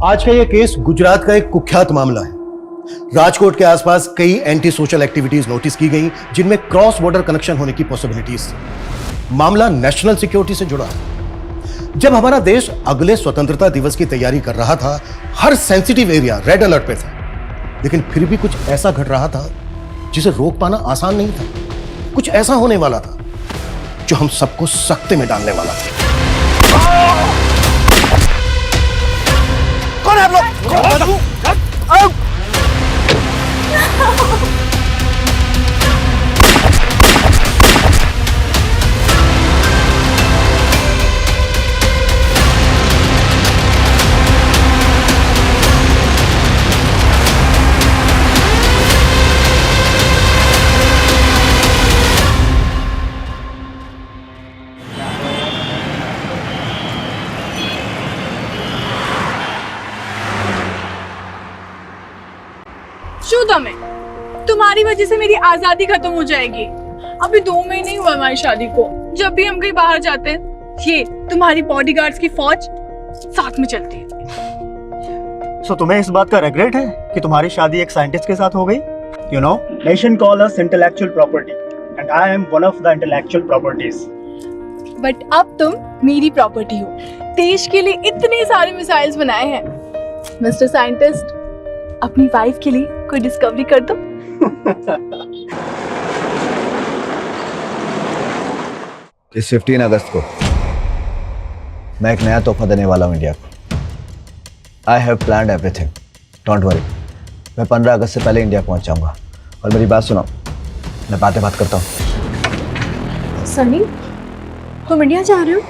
आज का यह केस गुजरात का एक कुख्यात मामला है। राजकोट के आसपास कई एंटी सोशल एक्टिविटीज नोटिस की गई जिनमें क्रॉस बॉर्डर कनेक्शन होने की पॉसिबिलिटीज थी। मामला नेशनल सिक्योरिटी से जुड़ा है। जब हमारा देश अगले स्वतंत्रता दिवस की तैयारी कर रहा था, हर सेंसिटिव एरिया रेड अलर्ट पे था, लेकिन फिर भी कुछ ऐसा घट रहा था जिसे रोक पाना आसान नहीं था। कुछ ऐसा होने वाला था जो हम सबको सख्ते में डालने वाला था। कौन है आप लोग? तुम्हारी वजह से मेरी आजादी खत्म हो जाएगी। अभी 2 महीने ही हुआ हमारी शादी को। जब भी हम कहीं बाहर जाते हैं, ये तुम्हारी बॉडीगार्ड्स की फौज साथ में चलती है। सो तुम्हें इस बात का रिग्रेट है कि तुम्हारी शादी एक साइंटिस्ट के साथ हो गई? You know, nation call us intellectual property and I am one of the intellectual properties. But अब तुम मेरी प्रॉपर्टी हो। देश के लिए इतने सारे मिसाइल्स बनाए हैं। मिस्टर साइंटिस्ट, अपनी वाइफ के लिए कोई डिस्कवरी कर दो। इस 15 अगस्त को मैं एक नया तोहफा देने वाला हूँ इंडिया को। I have planned everything, don't worry. मैं 15 अगस्त से पहले इंडिया पहुंच जाऊंगा। और मेरी बात सुनो, मैं बात करता हूँ। सनी, तुम इंडिया जा रहे हो?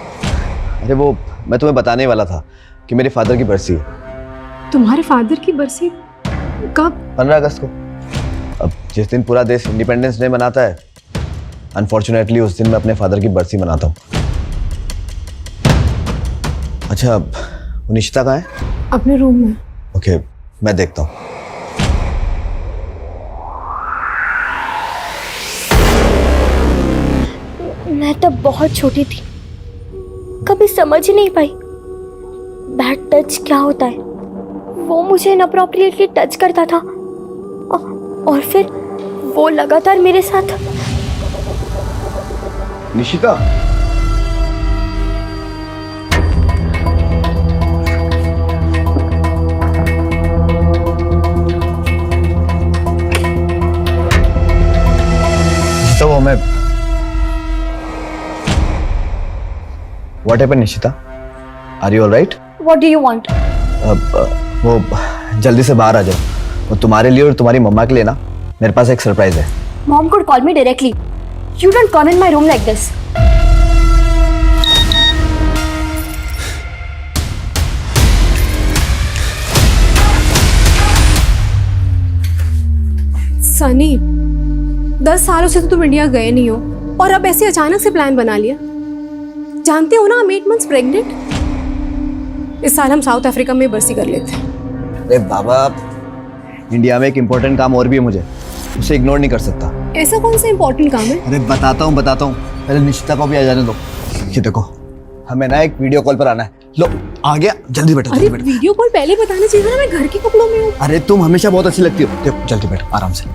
अरे वो मैं तुम्हें बताने वाला था कि मेरे फादर की बरसी है। तुम्हारे फादर की बरसी कब? 15 अगस्त को। अब जिस दिन पूरा देश इंडिपेंडेंस डे मनाता है, अनफॉर्चुनेटली उस दिन मैं अपने फादर की बरसी मनाता हूँ। अच्छा, वो निशिता कहाँ है? अपने रूम में। ओके, मैं देखता हूँ। मैं तब बहुत छोटी थी, कभी समझ ही नहीं पाई बैड टच क्या होता है। वो मुझे इनअप्रोप्रिएटली टच करता था और फिर वो लगातार मेरे साथ। निशिता, तो वो मैं What happened, Nishita? Are you all right? What do you want? वो जल्दी से बाहर आ जाओ। वो तुम्हारे लिए और तुम्हारी मम्मा के लिए ना मेरे पास एक सरप्राइज है। Mom could call me directly. You don't come in my room like this. Sunny, 10 सालों से तो तुम इंडिया गए नहीं हो और अब ऐसे अचानक से प्लान बना लिया। जानते हो ना, I'm 8 months प्रेग्नेंट। इस साल हम साउथ अफ्रीका में बरसी कर लेते हैं। अरे बाबा, इंडिया में एक इम्पोर्टेंट काम और भी है मुझे, उसे इग्नोर नहीं कर सकता। ऐसा कौन सा इम्पोर्टेंट काम है? अरे बताता हूँ। पहले निशिता को भी आ जाने दो। ये देखो, हमें ना एक वीडियो कॉल पर आना है। लो, आ गया, जल्दी बैठो। अरे वीडियो कॉल पहले बताना चाहिए ना, मैं घर के कपड़ों में हूँ। अरे तुम हमेशा बहुत अच्छी लगती हो। देखो, जल्दी बैठो, आराम से।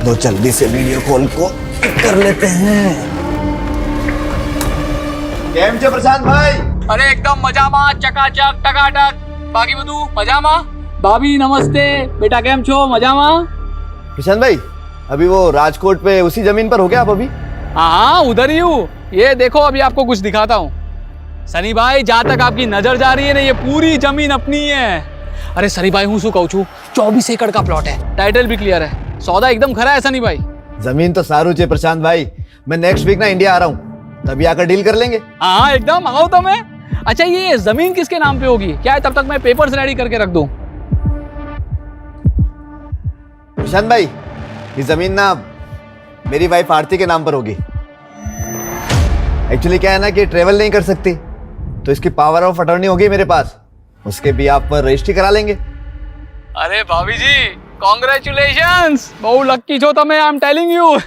तो जल्दी से वीडियो कॉल को कर लेते हैं। केम छे प्रशांत भाई? अरे एकदम मजामा, चकाचक, टकाटक। बाकी બધું મજામાં? भाभी नमस्ते। बेटा केम छो? मजामा? प्रशांत भाई, अभी वो राजकोट पे उसी जमीन पर हो गया आप अभी? हाँ, उधर ही हूँ। ये देखो, अभी आपको कुछ दिखाता हूँ। सनी भाई, जहाँ तक आपकी नजर जा रही है ना, ये पूरी जमीन अपनी है। अरे सनी भाई, हूँ શું કહું છું, 24 एकड़ का प्लॉट है। टाइटल भी क्लियर है। सौदा एकदम खरा है सनी भाई। जमीन तो सारू छे प्रशांत भाई। मैं नेक्स्ट वीक ना इंडिया आ रहा हूँ, तभी आकर डील कर लेंगे। हाँ एकदम, आओ तो मैं। अच्छा, ये जमीन किसके नाम पे होगी? क्या है, तब तक मैं पेपर्स रेडी करके रख दूं। प्रशांत भाई, ये जमीन ना मेरी वाइफ आरती के नाम पर होगी। एक्चुअली क्या है ना कि ट्रेवल नहीं कर सकती, तो इसकी पावर ऑफ अटॉर्नी होगी मेरे पास। उसके भी आप पर रजिस्ट्री करा लेंगे। अरे भाभी जी, कॉन्ग्रेचुलेशंस। बहु लक्की छो तमे, आई एम टेलिंग यू।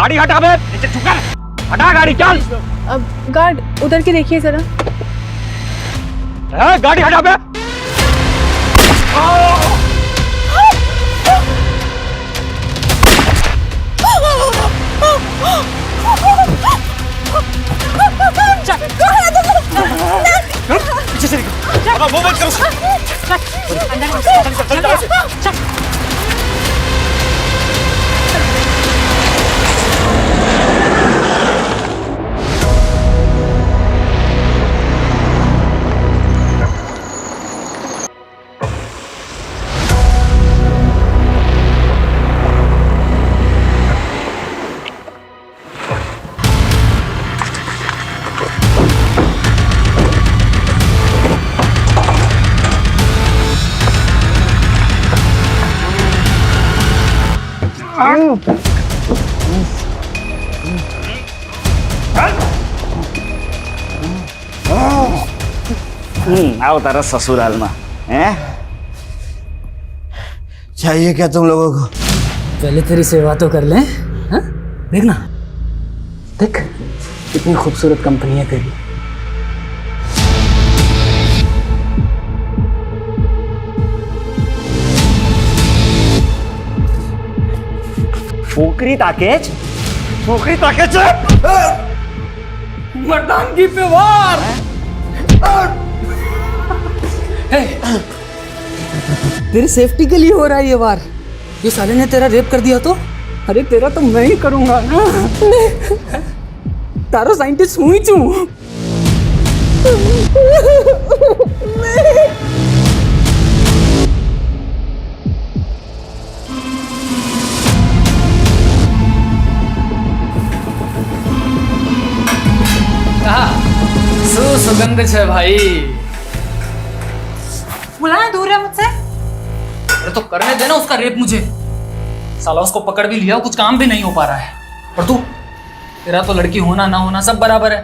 गाड़ी हटा बे, नीचे झुकर, हटा गाड़ी, चल। अब गार्ड उधर के देखिए जरा। गाड़ी हटा बे। पीछे से निकल, वो मत करो। आओ तारा ससुराल में, हैं? चाहिए क्या तुम लोगों को? पहले तेरी सेवा तो कर लें, हाँ? देखना, देख कितनी खूबसूरत कंपनी है तेरी। पोखरी ताकेज, पोखरी ताकेज, मर्दानगी पे वार। तेरी सेफ्टी के लिए हो रहा है ये वार। ये साले ने तेरा रेप कर दिया तो? अरे तेरा तो मैं ही करूंगा ना। तारो साइंटिस्ट हुई तू। सुगंध है भाई। बुलाना दूर है मुझसे। अरे तो करने देना उसका रेप मुझे। साला उसको पकड़ भी लिया, कुछ काम भी नहीं हो पा रहा है। और तू, तेरा तो लड़की होना ना होना सब बराबर है।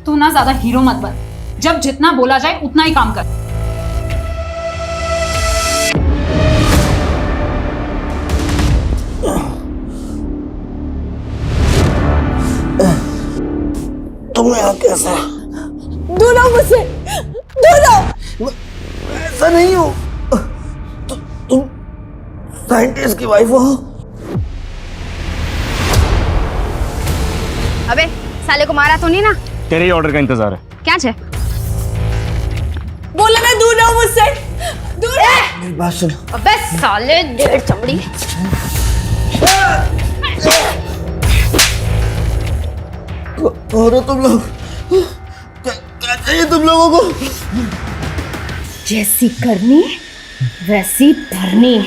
तू ना ज्यादा हीरो मत बन। जब जितना बोला जाए उतना ही काम कर। तुम्हें यहाँ कैसा? दूर हो मुझसे, दूर हो। ऐसा नहीं हो, तुम साइंटिस्ट की वाइफ हो? अबे साले को मारा तो नहीं ना? तेरे ही ऑर्डर का इंतजार है। क्या छे? बोला ना दूर रहो मुझसे, दूर है। मेरी बात सुनो। अबे साले डेढ़ चमड़ी। हो रहे तुम लोग? क्या चाहिए तुम लोगों को? जैसी करनी वैसी भरनी।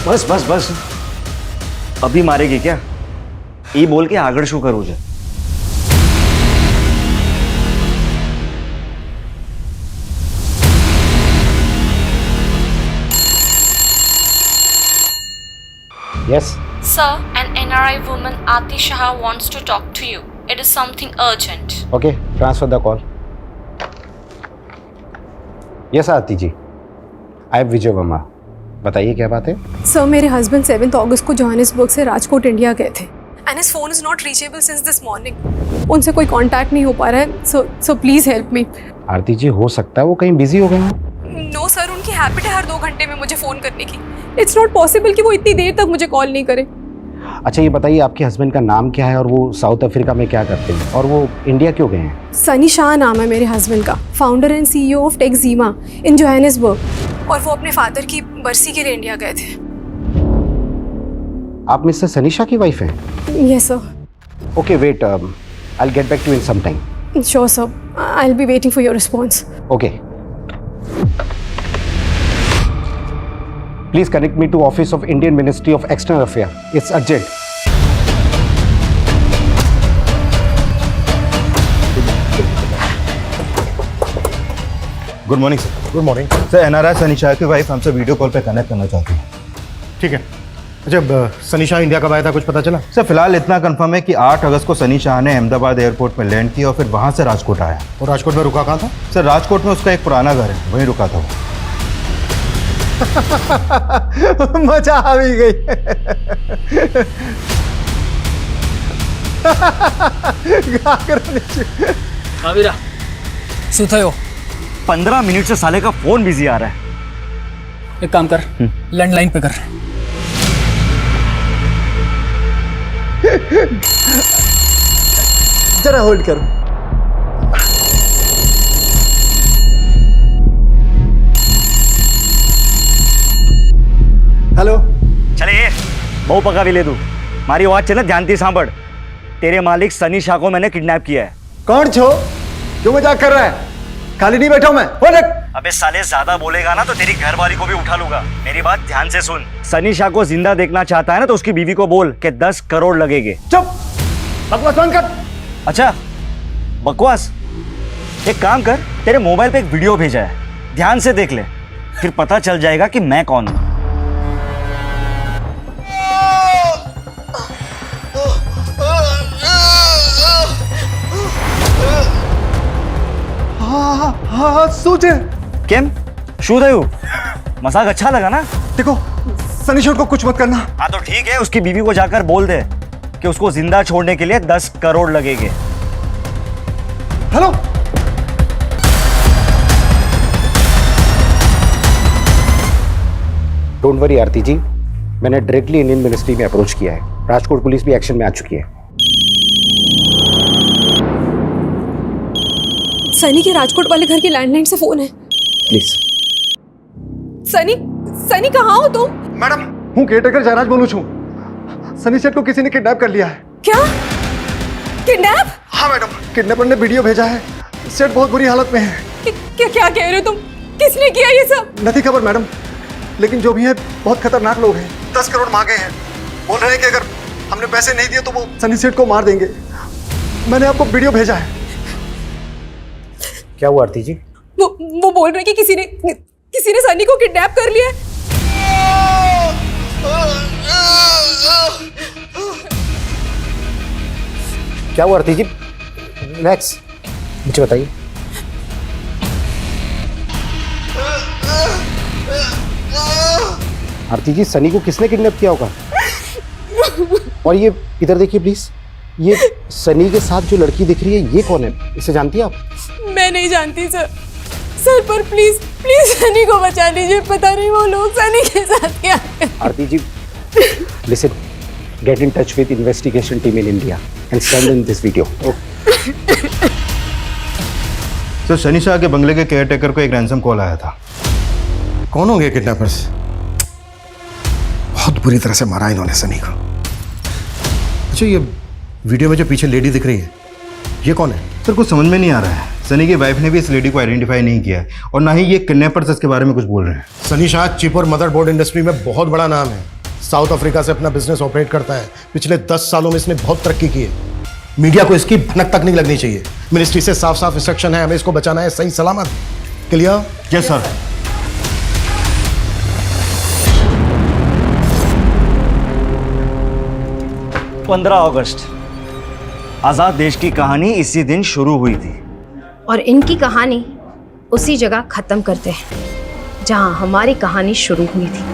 बस बस बस, अभी मारेगी क्या? ये बोल के आगड़ शो करो जा। Yes. Sir, an NRI woman Aati Shah wants to talk to you. It is something urgent. Okay, transfer the call. Yes, आती जी। I am विजय वर्मा। बताइए क्या बात है? सर मेरे हस्बैंड 7 अगस्त को जोहानिसबर्ग से राजकोट इंडिया गए थे and his phone is not reachable since this morning. उनसे कोई कांटेक्ट नहीं हो पा रहा है, सो प्लीज हेल्प मी। आरती जी, हो सकता है वो कहीं बिजी हो गए हों। नो सर, उनकी हैबिट है हर 2 घंटे में मुझे फ़ोन करने की। इट्स नॉट पॉसिबल कि वो इतनी देर तक मुझे कॉल नहीं करे। अच्छा ये बताइए आपके हस्बैंड का नाम क्या है और वो साउथ अफ्रीका में क्या करते हैं और वो इंडिया क्यों गए हैं? सनी शाह नाम है मेरे हस्बैंड का, फाउंडर एंड CEO ऑफ टेक्जीमा इन जोहानिसबर्ग, और वो अपने फादर की बरसी के लिए इंडिया गए थे। आप मिस्टर सनी शाह की वाइफ हैं? Yes sir. Okay wait, I will get back to in some time. Sure sir, I will be waiting for your response. Okay, please connect me to office of Indian ministry of external affair, it's urgent. Good morning sir. Good morning sir NRI Sunny Shah की wife हमसे video call पे connect करना चाहती है। ठीक है। अच्छा, Sunny Shah India कब आया था, कुछ पता चला? सर फिलहाल इतना कंफर्म है कि 8 अगस्त को सनी शाह ने अहमदाबाद एयरपोर्ट में लैंड किया और फिर वहाँ से राजकोट आया। और राजकोट में रुका कहाँ था? सर राजकोट में उसका एक पुराना घर है, वहीं रुका था वो। मजा आ भी गई। कावीरा सुते हो? 15 मिनट से साले का फोन बिजी आ रहा है। एक काम कर, लैंडलाइन पे कर। जरा होल्ड करो। हेलो। चले ये बहु पका भी ले दू। मारी आवाज चले ध्यान थी सांभड़। तेरे मालिक सनी शाह को मैंने किडनैप किया है। कौन छो? क्यों मजाक कर रहा है? खाली नहीं बैठा हूं मैं। अबे साले ज्यादा बोलेगा ना तो तेरी घरवाली को भी उठा लूंगा। मेरी बात ध्यान से सुन। सनी शाह को जिंदा देखना चाहता है ना तो उसकी बीवी को बोल कि 10 करोड़ लगेंगे। चुप, बकवास बंद कर। अच्छा बकवास? एक काम कर, तेरे मोबाइल पे एक वीडियो भेजा है, ध्यान से देख ले, फिर पता चल जाएगा कि मैं कौन हूं। सूझे केम शू थयु? मजाक अच्छा लगा ना? देखो, सनी शाह को कुछ मत करना। हाँ तो ठीक है, उसकी बीवी को जाकर बोल दे कि उसको जिंदा छोड़ने के लिए 10 करोड़ लगेंगे। हेलो। डोंट वरी आरती जी, मैंने डायरेक्टली इंडियन मिनिस्ट्री में अप्रोच किया है। राजकोट पुलिस भी एक्शन में आ चुकी है। सनी के राजकोट वाले घर की लैंडलाइन से फोन है। प्लीज। सनी कहाँ हो तुम? मैडम, हूँ केयरटेकर जयराज बोलू छू। सनी सेठ को किसी ने किडनैप कर लिया है। क्या? किडनैप? हाँ मैडम, किडनैपर ने वीडियो भेजा है। सेठ बहुत बुरी हालत में है। क्या कह रहे हो तुम? किसने किया ये सब? नहीं खबर मैडम, लेकिन जो भी है बहुत खतरनाक लोग हैं। 10 करोड़ मांगे हैं। बोल रहे हैं कि अगर हमने पैसे नहीं दिए तो वो सनी सेठ को मार देंगे। मैंने आपको वीडियो भेजा है। क्या हुआ आरती जी? वो बोल रहे कि किसी ने सनी को किडनैप कर लिया है। क्या हुआ आरती जी? रिलैक्स, मुझे बताइए। आरती जी, सनी को किसने किडनैप किया होगा? और ये इधर देखिए प्लीज, ये सनी के साथ जो लड़की दिख रही है ये कौन है? इसे जानती है आप? मैं नहीं जानती सर। पर प्लीज सनी को बचा लीजिए। पता नहीं वो लोग सनी के साथ क्या है। आरती जी, listen, get in touch with investigation team in India and send in this video. Sir Sunny Shah के बंगले के केयरटेकर को एक रैंसम कॉल आया था। कौन होंगे किडनैपर्स? बहुत बुरी तरह से मारा इन्होंने सनी को। अच्छा, ये वीडियो में जो पीछे लेडी दिख रही है, ये कौन है? सर कुछ समझ में नहीं आ रहा है। सनी की वाइफ ने भी इस लेडी को आइडेंटिफाई नहीं किया है और ना ही ये किडनैपर्स इसके बारे में कुछ बोल रहे हैं। सनी शाह चिप और मदरबोर्ड इंडस्ट्री में बहुत बड़ा नाम है। साउथ अफ्रीका से अपना बिजनेस ऑपरेट करता है। पिछले 10 सालों में इसने बहुत तरक्की की है। मीडिया को इसकी भनक तक नहीं लगनी चाहिए। मिनिस्ट्री से साफ साफ इंस्ट्रक्शन है, हमें इसको बचाना है सही सलामत। क्लियर? Yes sir. अगस्त, आजाद देश की कहानी इसी दिन शुरू हुई थी और इनकी कहानी उसी जगह खत्म करते हैं जहां हमारी कहानी शुरू हुई थी।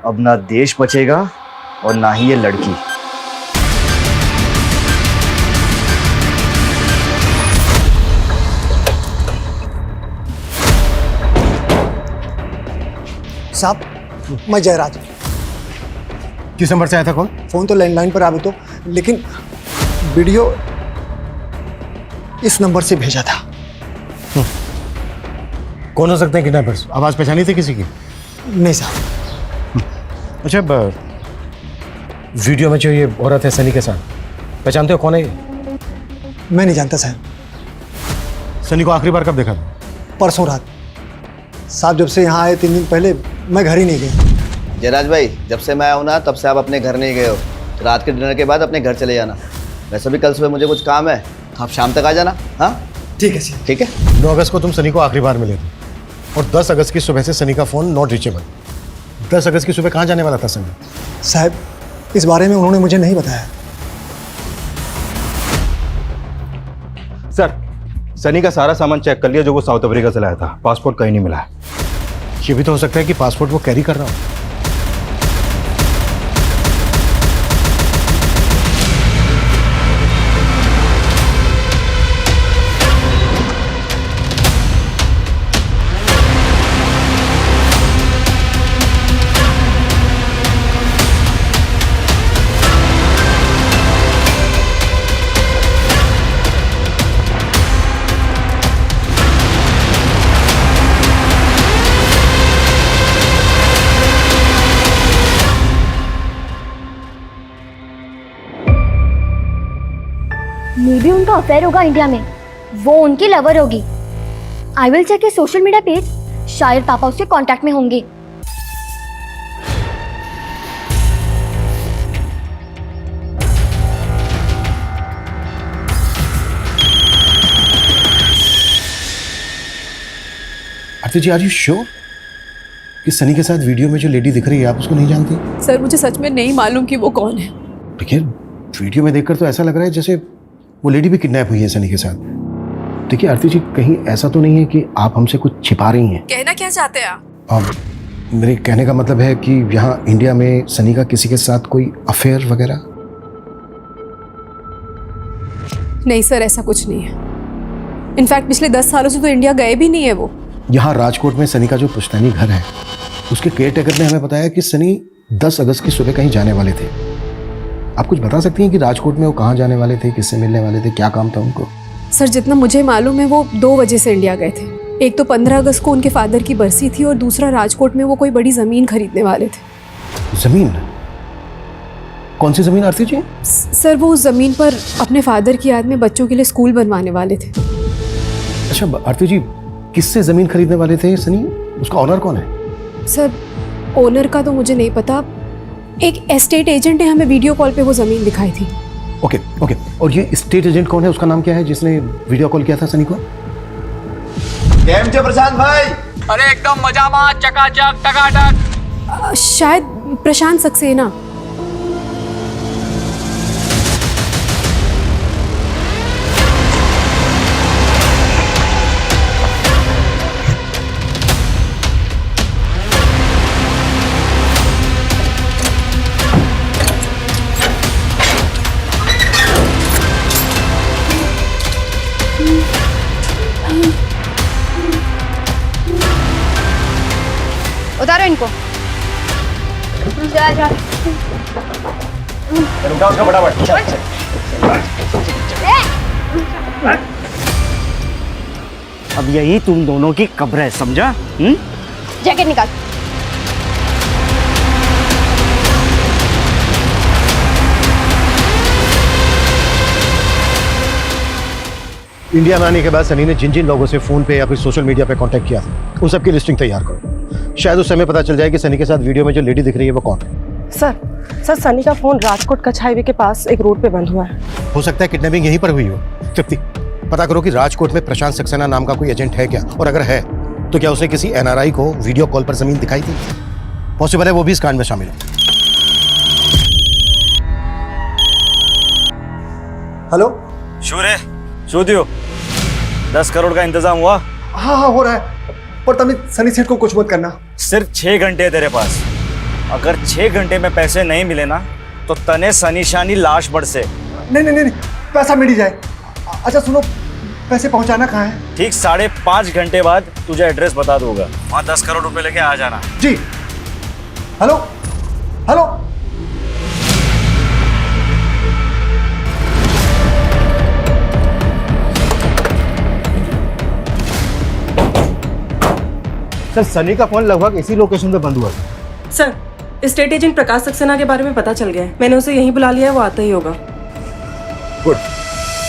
अब ना देश बचेगा और ना ही ये लड़की। साहब मैं जयराज। किस नंबर से आया था कॉल? फ़ोन तो लैंडलाइन पर आवे तो, लेकिन वीडियो इस नंबर से भेजा था। कौन हो सकते हैं किडनैपर्स? आवाज़ पहचानी थी किसी की? नहीं साहब। अच्छा, वीडियो में जो ये औरत है सनी के साथ, पहचानते हो कौन है ये? मैं नहीं जानता साहब। सनी को आखिरी बार कब देखा था? परसों रात साहब, जब से यहाँ आए 3 दिन पहले मैं घर ही नहीं गया। जयराज भाई, जब से मैं आया हूँ ना तब से आप अपने घर नहीं गए हो। रात के डिनर के बाद अपने घर चले जाना। वैसे भी कल सुबह मुझे कुछ काम है, तो आप शाम तक आ जाना। हाँ ठीक है सर। ठीक है। 9 अगस्त को तुम सनी को आखिरी बार मिले थे और 10 अगस्त की सुबह से सनी का फ़ोन नॉट रीचेबल। 10 अगस्त की सुबह कहाँ जाने वाला था सनी? साहब इस बारे में उन्होंने मुझे नहीं बताया। सर, सनी का सारा सामान चेक कर लिया जो वो साउथ अफ्रीका से लाया था। पासपोर्ट कहीं नहीं मिला है। ये भी तो हो सकता है कि पासपोर्ट वो कैरी कर रहा हो। मे बी उनका अफेयर होगा इंडिया में, वो उनकी लवर होगी। I will check social media page, शायद पापा उसके कांटेक्ट में होंगे। Aarti ji, are you sure कि सनी के साथ वीडियो में जो लेडी दिख रही है आप उसको नहीं जानती? सर मुझे सच में नहीं मालूम कि वो कौन है। देखिए, वीडियो में देखकर तो ऐसा लग रहा है जैसे वो लेडी भी किडनैप हुई है सनी के साथ। देखिए आरती जी, कहीं ऐसा तो नहीं है कि आप हमसे कुछ छिपा रही हैं? कहना क्या चाहते हैं आप? मेरे कहने का मतलब है कि यहाँ इंडिया में सनी का किसी के साथ कोई अफेयर वगैरह? नहीं सर, ऐसा कुछ नहीं है। इनफैक्ट पिछले 10 सालों से तो इंडिया गए भी नहीं है वो। यहाँ राजकोट में सनी का जो पुश्तैनी घर है, उसके केयरटेकर ने हमें बताया कि सनी 10 अगस्त की सुबह कहीं जाने वाले थे। आप कुछ बता सकती हैं कि राजकोट में वो कहाँ जाने वाले थे, किससे मिलने वाले थे, क्या काम था उनको? सर जितना मुझे मालूम है वो 2 वजह से इंडिया गए थे। एक तो 15 अगस्त को उनके फादर की बरसी थी और दूसरा राजकोट में वो कोई बड़ी ज़मीन खरीदने वाले थे। ज़मीन? कौन सी ज़मीन आरती जी? सर वो उस ज़मीन पर अपने फादर की याद में बच्चों के लिए स्कूल बनवाने वाले थे। अच्छा आरती जी, किससे ज़मीन खरीदने वाले थे सनी? उसका ऑनर कौन है? सर ओनर का तो मुझे नहीं पता। एक एस्टेट एजेंट ने हमें वीडियो कॉल पे वो ज़मीन दिखाई थी। Okay okay. और ये स्टेट एजेंट कौन है, उसका नाम क्या है जिसने वीडियो कॉल किया था सनी को? केम छे प्रशांत भाई? अरे एकदम मजा में, चकाचक टकाटक। शायद प्रशांत सक्सेना। उतारो इनको। अब यही तुम दोनों की कब्र है, समझा? जैकेट निकाल। इंडिया में आने के बाद सनी ने जिन जिन लोगों से फ़ोन पे या फिर सोशल मीडिया पे कांटेक्ट किया था, उन सबकी लिस्टिंग तैयार करो। शायद उस समय पता चल जाए कि सनी के साथ वीडियो में जो लेडी दिख रही है वो कौन है। सर सनी का फ़ोन राजकोट कच्छ हाईवे के पास एक रोड पे बंद हुआ है। हो सकता है किडनैपिंग यहीं पर हुई हो। तृप्ति, पता करो कि राजकोट में प्रशांत सक्सेना नाम का कोई एजेंट है क्या, और अगर है तो क्या उसने किसी NRI को वीडियो कॉल पर ज़मीन दिखाई थी? पॉसिबल है वो भी इस कांड में शामिल हो। हेलो शूरे, शोधियो 10 करोड़ का इंतजाम हुआ? हाँ हो रहा है, पर तुम सनी सेठ को कुछ मत करना। सिर्फ 6 घंटे है तेरे पास। अगर 6 घंटे में पैसे नहीं मिले ना तो तने सनीशानी लाश बढ़ से। नहीं, पैसा मिल ही जाए। अच्छा सुनो, पैसे पहुंचाना कहाँ है? ठीक 5.5 घंटे बाद तुझे एड्रेस बता दूंगा, वहाँ 10 करोड़ रुपए लेके आ जाना। जी हेलो हेलो। सर सनी का फोन लगभग इसी लोकेशन पे बंद हुआ था। सर, स्टेट एजेंट प्रकाश सक्सेना के बारे में पता चल गया है। मैंने उसे यहीं बुला लिया है, वो आता ही होगा। गुड।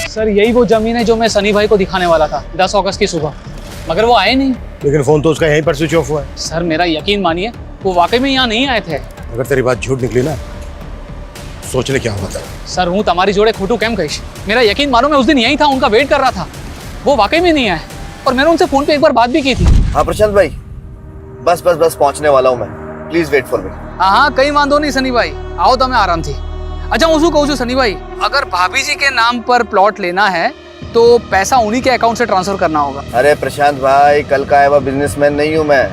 सर यही वो जमीन है जो मैं सनी भाई को दिखाने वाला था 10 अगस्त की सुबह, मगर वो आए नहीं। लेकिन फोन तो उसका यहीं पर स्विच ऑफ हुआ है। सर मेरा यकीन मानिए, वो वाकई में यहाँ नहीं आए थे। अगर तेरी बात झूठ निकली ना, सोच ले क्या हुआ था। सर हूँ तुम्हारी जोड़े खोटू केम कहीश, मेरा यकीन मानो मैं उस दिन यहीं था, उनका वेट कर रहा था। वो वाकई में नहीं आए और मैंने उनसे फोन पे एक बार बात भी की थी। हाँ प्रशांत भाई, बस बस बस पहुंचने वाला हूँ मैं, प्लीज वेट फॉर मी। हाँ कहीं वांधो नहीं सनी भाई, आओ तो मैं आराम थी। अच्छा હું શું કહું છું सनी भाई, अगर भाभी जी के नाम पर प्लॉट लेना है तो पैसा उन्हीं के अकाउंट से ट्रांसफर करना होगा। अरे प्रशांत भाई, कल का आया हुआ बिजनेसमैन नहीं हूँ मैं,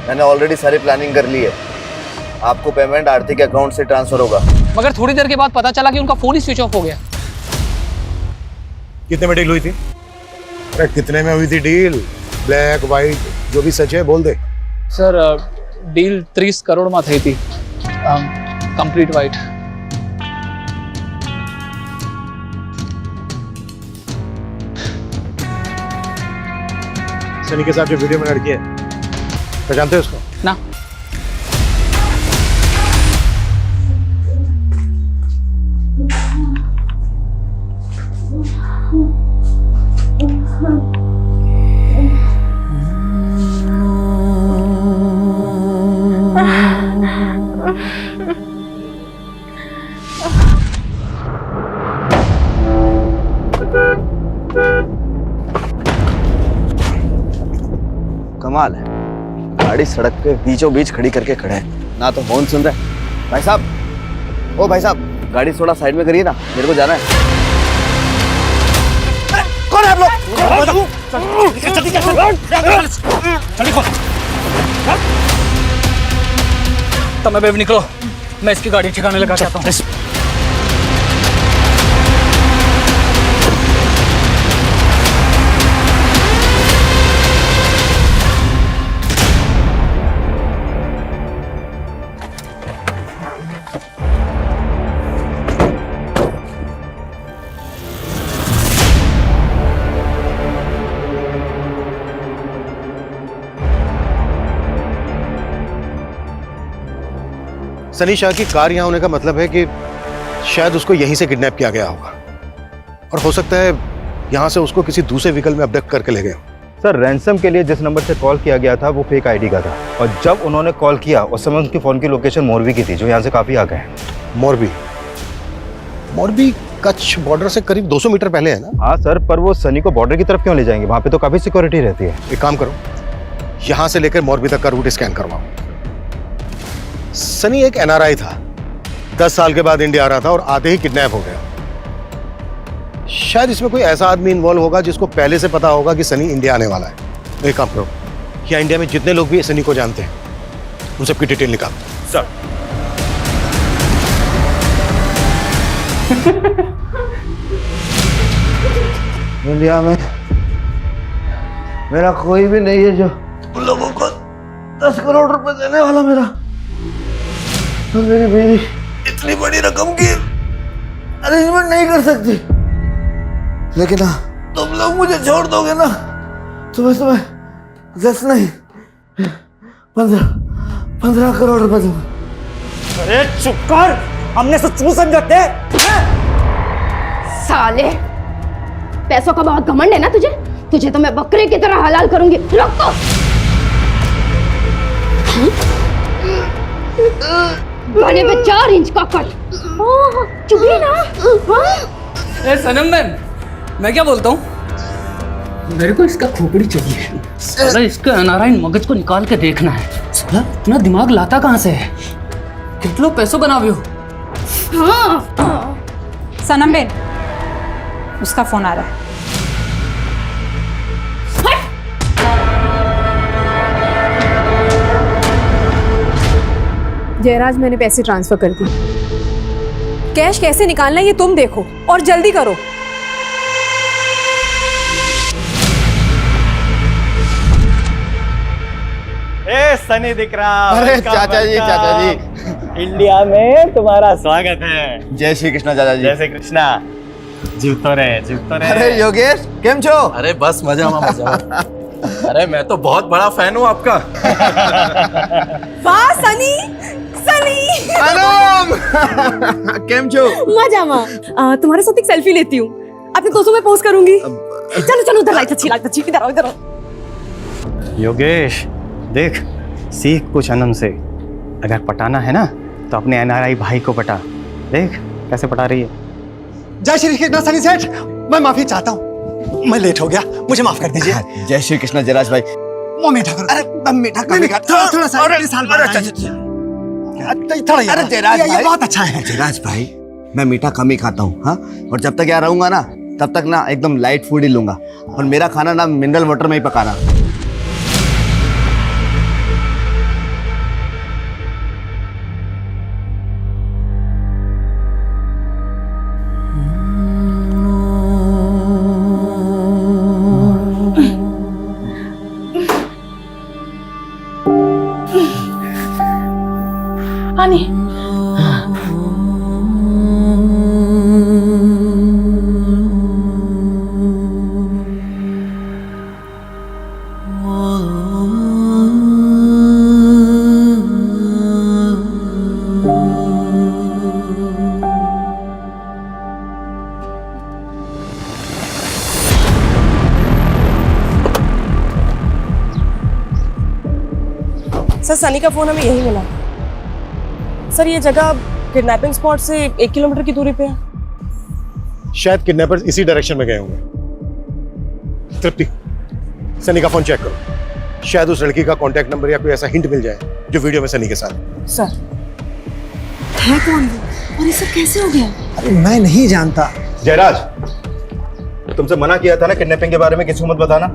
मैंने ऑलरेडी सारी प्लानिंग कर ली है। आपको पेमेंट आरती के अकाउंट से ट्रांसफर होगा। मगर थोड़ी देर के बाद पता चला कि उनका फोन ही स्विच ऑफ हो गया। कितने में डील हुई थी? अरे कितने में हुई थी डील? ब्लैक व्हाइट जो भी सच है बोल दे। सर डील 30 करोड़ में थी थी, कंप्लीट वाइट। सनी के साथ जो वीडियो में लड़की है, तो जानते हो उसको? ना। कमाल है, गाड़ी सड़क पे बीचों बीच खड़ी करके खड़े हैं, ना तो हॉर्न सुन रहे। भाई साहब, ओ भाई साहब, गाड़ी थोड़ा साइड में करिए ना, मेरे को जाना है। कौन है आप लोग? तब मैं निकलो, मैं इसकी गाड़ी ठिकाने लगा चाहता हूँ। सनी शाह की कार यहाँ होने का मतलब है कि शायद उसको यहीं से किडनैप किया गया होगा, और हो सकता है यहाँ से उसको किसी दूसरे व्हीकल में अबडक्ट करके ले गए। सर रैंसम के लिए जिस नंबर से कॉल किया गया था वो फेक आईडी का था, और जब उन्होंने कॉल किया उस समय उनकी फ़ोन की लोकेशन मोरबी की थी, जो यहाँ से काफ़ी आगे है। मोरबी? मोरबी कच्छ बॉर्डर से करीब 200 मीटर पहले है ना? हाँ सर, पर वो सनी को बॉर्डर की तरफ क्यों ले जाएंगे? वहाँ पे तो काफ़ी सिक्योरिटी रहती है। एक काम करो, यहाँ से लेकर मोरबी तक का रूट स्कैन करवाओ। सनी एक एनआरआई था, 10 साल के बाद इंडिया आ रहा था और आते ही किडनैप हो गया। शायद इसमें कोई ऐसा आदमी इन्वॉल्व होगा जिसको पहले से पता होगा कि सनी इंडिया आने वाला है। एक काम करो, यहाँ इंडिया में जितने लोग भी सनी को जानते हैं उन सबकी डिटेल निकाल। सर इंडिया में मेरा कोई भी नहीं है जो उन लोगों को 10 करोड़ रुपए देने वाला। मेरा और मेरी बीवी इतनी बड़ी रकम की अरेंजमेंट नहीं कर सकती, लेकिन हाँ, तुम लोग मुझे छोड़ दोगे ना तो मैं तुम्हें 10 नहीं 15 करोड़ रुपए दूंगा। अरे चुप कर, हमने तो चू समझते। साले, पैसों का बहुत घमंड है ना तुझे? तुझे तो मैं बकरे की तरह हलाल करूंगी। रुको। बने पे 4 इंच का कट। चुभी ना। ए सनम मैम, मैं क्या बोलता हूँ, मेरे को इसका खोपड़ी चाहिए। साला इसका नारायण मगज को निकाल के देखना है। साला इतना दिमाग लाता कहाँ से है? कितने पैसों बनावे हो? हाँ। सनम बेन, उसका फोन आ रहा है। जयराज, मैंने पैसे ट्रांसफर कर दिए। कैश कैसे निकालना है ये तुम देखो और जल्दी करो। ए अरे सनी दिख रहा। अरे चाचा जी इंडिया में तुम्हारा स्वागत है। जय श्री कृष्णा चाचा जी। जय श्री कृष्णा। जीवतो रहे, जीवतो रहे। अरे योगेश केम छो? अरे बस मजा मजा। अरे मैं तो बहुत बड़ा फैन हूँ आपका। वाह सनी, सनी। केम छो? मजा माँ। तुम्हारे साथ एक सेल्फी लेती हूँ, अपने दोस्तों में पोस्ट करूंगी। चलो चलो उधर लाइट अच्छी इधर आओ इधर आओ। योगेश देख, सीख कुछ अनंत से। अगर पटाना है ना तो अपने एनआरआई भाई को पटा। देख कैसे पटा रही है। जय श्री कृष्ण सनी सेठ, मैं माफी चाहता हूँ, मैं लेट हो गया, मुझे माफ कर दीजिए। जय श्री कृष्णा जयराज भाई। वो मीठा करो। अरे मीठा करेगा थोड़ा सा। अरे साल बाद थोड़ा। अरे जयराज ये भाई बहुत अच्छा है। जयराज भाई, मैं मीठा कम ही खाता हूँ। हाँ, और जब तक यहाँ रहूंगा ना तब तक ना एकदम लाइट फूड ही लूंगा, और मेरा खाना ना मिनरल वाटर में ही पकाना। आनी सर सनी का फोन हमें यही मिला। सर ये जगह किडनैपिंग स्पॉट से 1 किलोमीटर की दूरी पे है। शायद किडनैपर्स इसी डायरेक्शन में गए होंगे। तृप्ति, सनी का फोन चेक करो, शायद उस लड़की का कांटेक्ट नंबर या कोई ऐसा हिंट मिल जाए जो वीडियो में सनी के साथ। सर है कौन वो और ये सब कैसे हो गया? अरे मैं नहीं जानता। जयराज, तुमसे मना किया था ना किडनैपिंग के बारे में किसी को मत बताना।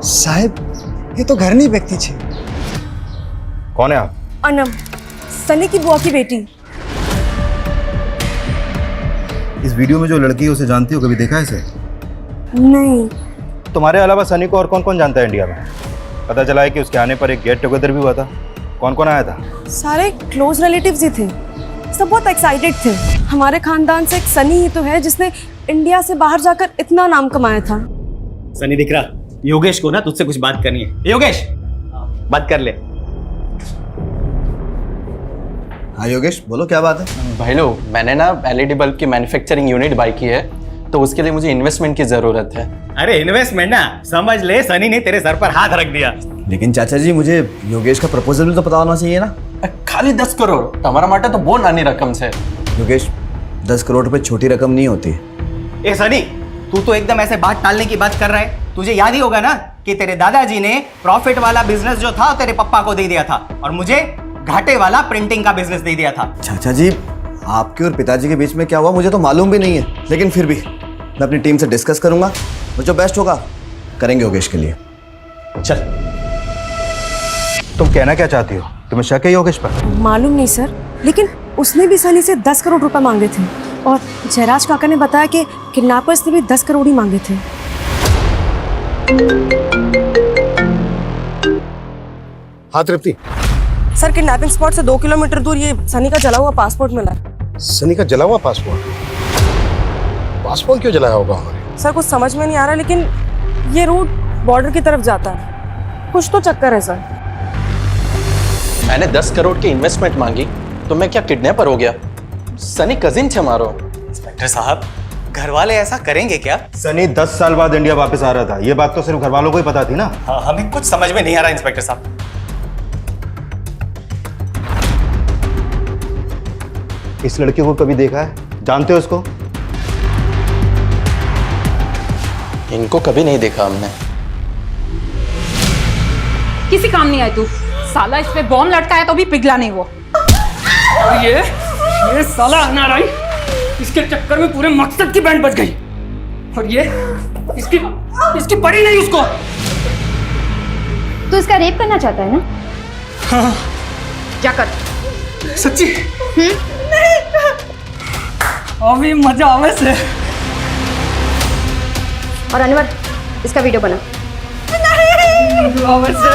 साहब ये तो घर नहीं व्यक्ति छे। कौन है आप? अनम, सनी की बुआ की बेटी। इस वीडियो में जो लड़की है उसे जानती हो? कभी देखा है इसे? नहीं। तुम्हारे अलावा सनी को और कौन कौन जानता है इंडिया में? पता चला है कि उसके आने पर एक गेट टुगेदर भी हुआ था। कौन कौन आया था? सारे क्लोज रिलेटिव्स ही थे, सब बहुत एक्साइटेड थे। हमारे खानदान से एक सनी ही तो है जिसने इंडिया से बाहर जाकर इतना नाम कमाया था। सनी दिख रहा। योगेश को ना तुझसे कुछ बात करनी है। योगेश बात कर ले। हाँ योगेश बोलो, क्या बात है? भाई लोग, मैंने ना एलईडी बल्ब की मैन्युफैक्चरिंग यूनिट बाई की है, तो उसके लिए मुझे इन्वेस्टमेंट की जरूरत है। अरे इन्वेस्टमेंट ना समझ ले, सनी ने तेरे सर पर हाथ रख दिया। लेकिन चाचा जी मुझे योगेश का प्रपोजल भी तो पता होना चाहिए ना। खाली 10 करोड़ तुम्हारा माटा तो बहुत नानी रकम से। योगेश 10 करोड़ रुपए छोटी रकम नहीं होती। ए सनी, तू तो एकदम ऐसे बात टालने की बात कर रहा है। तुझे याद ही होगा ना कि तेरे दादाजी ने प्रॉफिट वाला बिजनेस जो था तेरे पप्पा को दे दिया था, और मुझे घाटे वाला प्रिंटिंग का बिजनेस दे दिया था। चाचा जी, आपके और पिताजी के बीच में क्या हुआ मुझे तो मालूम भी नहीं है, लेकिन फिर भी मैं अपनी टीम से डिस्कस करूंगा और जो बेस्ट होगा करेंगे योगेश के लिए। चल। तुम कहना क्या चाहती हो? तुम्हें शक है योगेश पर? मालूम नहीं सर, लेकिन उसने भी सनी से 10 करोड़ रुपए मांगे थे, और जयराज काका ने बताया कि किडनैपर्स ने भी 10 करोड़ ही मांगे थे। हाँ तृप्ति। सर किडनैपिंग स्पॉट से 2 किलोमीटर दूर ये सनी का जला हुआ पासपोर्ट मिला। सनी का जला हुआ पासपोर्ट? पासपोर्ट क्यों जलाया होगा हमारे? सर कुछ समझ में नहीं आ रहा, लेकिन ये रूट बॉर्डर की तरफ जाता है। कुछ तो चक्कर है सर। मैंने 10 करोड़ की इन्वेस्टमेंट मांगी तो मैं क्या किडनैपर हो गया? सनी कजिन थे मारो। इंस्पेक्टर साहब, घर वाले ऐसा करेंगे क्या? सनी 10 साल बाद इंडिया वापस आ रहा था, ये बात तो सिर्फ घर वालों को ही पता थी ना। हाँ, हमें कुछ समझ में नहीं आ रहा इंस्पेक्टर साहब। इस लड़की को कभी देखा है? जानते हो उसको? इनको कभी नहीं देखा हमने। किसी काम नहीं आए तू। साला इस पे बॉम्ब लटकाया तो भी पिघला नहीं वो। और ये साला एनआरआई, इसके चक्कर में पूरे मकसद की बैंड बज गई। और ये इसकी पड़ी नहीं उसको। तो इसका रेप करना चाहता है ना? हाँ। क्या कर? सच्ची? अभी मजा आवे से। और अनवर इसका वीडियो बना। आवे से।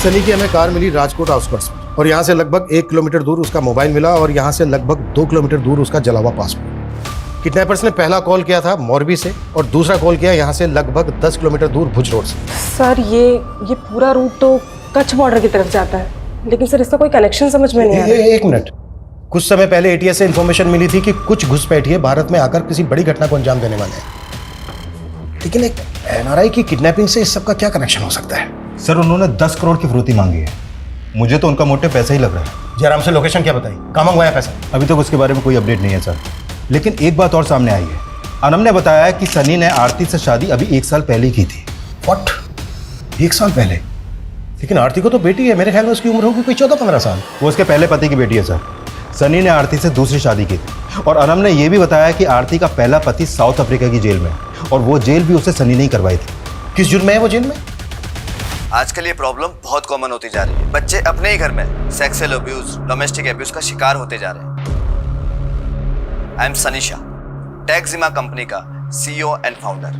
सनी की हमें कार मिली राजकोट आउटस्कर्ट्स में, और यहाँ से लगभग 1 किलोमीटर दूर उसका मोबाइल मिला, और यहाँ से लगभग 2 किलोमीटर दूर उसका जला हुआ पासपोर्ट। किडनैपर्स ने पहला कॉल किया था मोरबी से और दूसरा कॉल किया यहाँ से लगभग 10 किलोमीटर दूर भुज रोड से। सर ये पूरा रूट तो कच्छ बॉर्डर की तरफ जाता है, लेकिन सर इसका कोई कनेक्शन समझ में नहीं आ रहा। एक मिनट, कुछ समय पहले एटीएस से इंफॉर्मेशन मिली थी कि कुछ घुसपैठिए भारत में आकर किसी बड़ी घटना को अंजाम देने वाले हैं, लेकिन एक एनआरआई की किडनैपिंग से इस सब का क्या कनेक्शन हो सकता है? सर उन्होंने 10 करोड़ की फिरौती मांगी है। मुझे तो उनका मोटे पैसा ही लग रहा है। जयराम से लोकेशन क्या बताई, कहाँ मंगवाया पैसा? अभी तक उसके बारे में कोई अपडेट नहीं है सर, लेकिन एक बात और सामने आई है। अनम ने बताया है कि सनी ने आरती से शादी अभी 1 साल पहले की थी। व्हाट? 1 साल पहले? लेकिन आरती को तो बेटी है, मेरे ख्याल में उसकी उम्र होगी कोई 14-15 साल। वो उसके पहले पति की बेटी है सर। सनी ने आरती से दूसरी शादी की थी, और अनम ने यह भी बताया कि आरती का पहला पति साउथ अफ्रीका की जेल में है, और वो जेल भी उसे सनी ने ही करवाई थी। किस जुर्म में है वो जेल में? आजकल ये प्रॉब्लम बहुत कॉमन होती जा रही है। बच्चे अपने ही घर में सेक्सुअल अब्यूज, डोमेस्टिक अब्यूज का शिकार होते जा रहे हैं। आई एम सनी शाह, टैक्सिमा कंपनी का CEO एंड फाउंडर।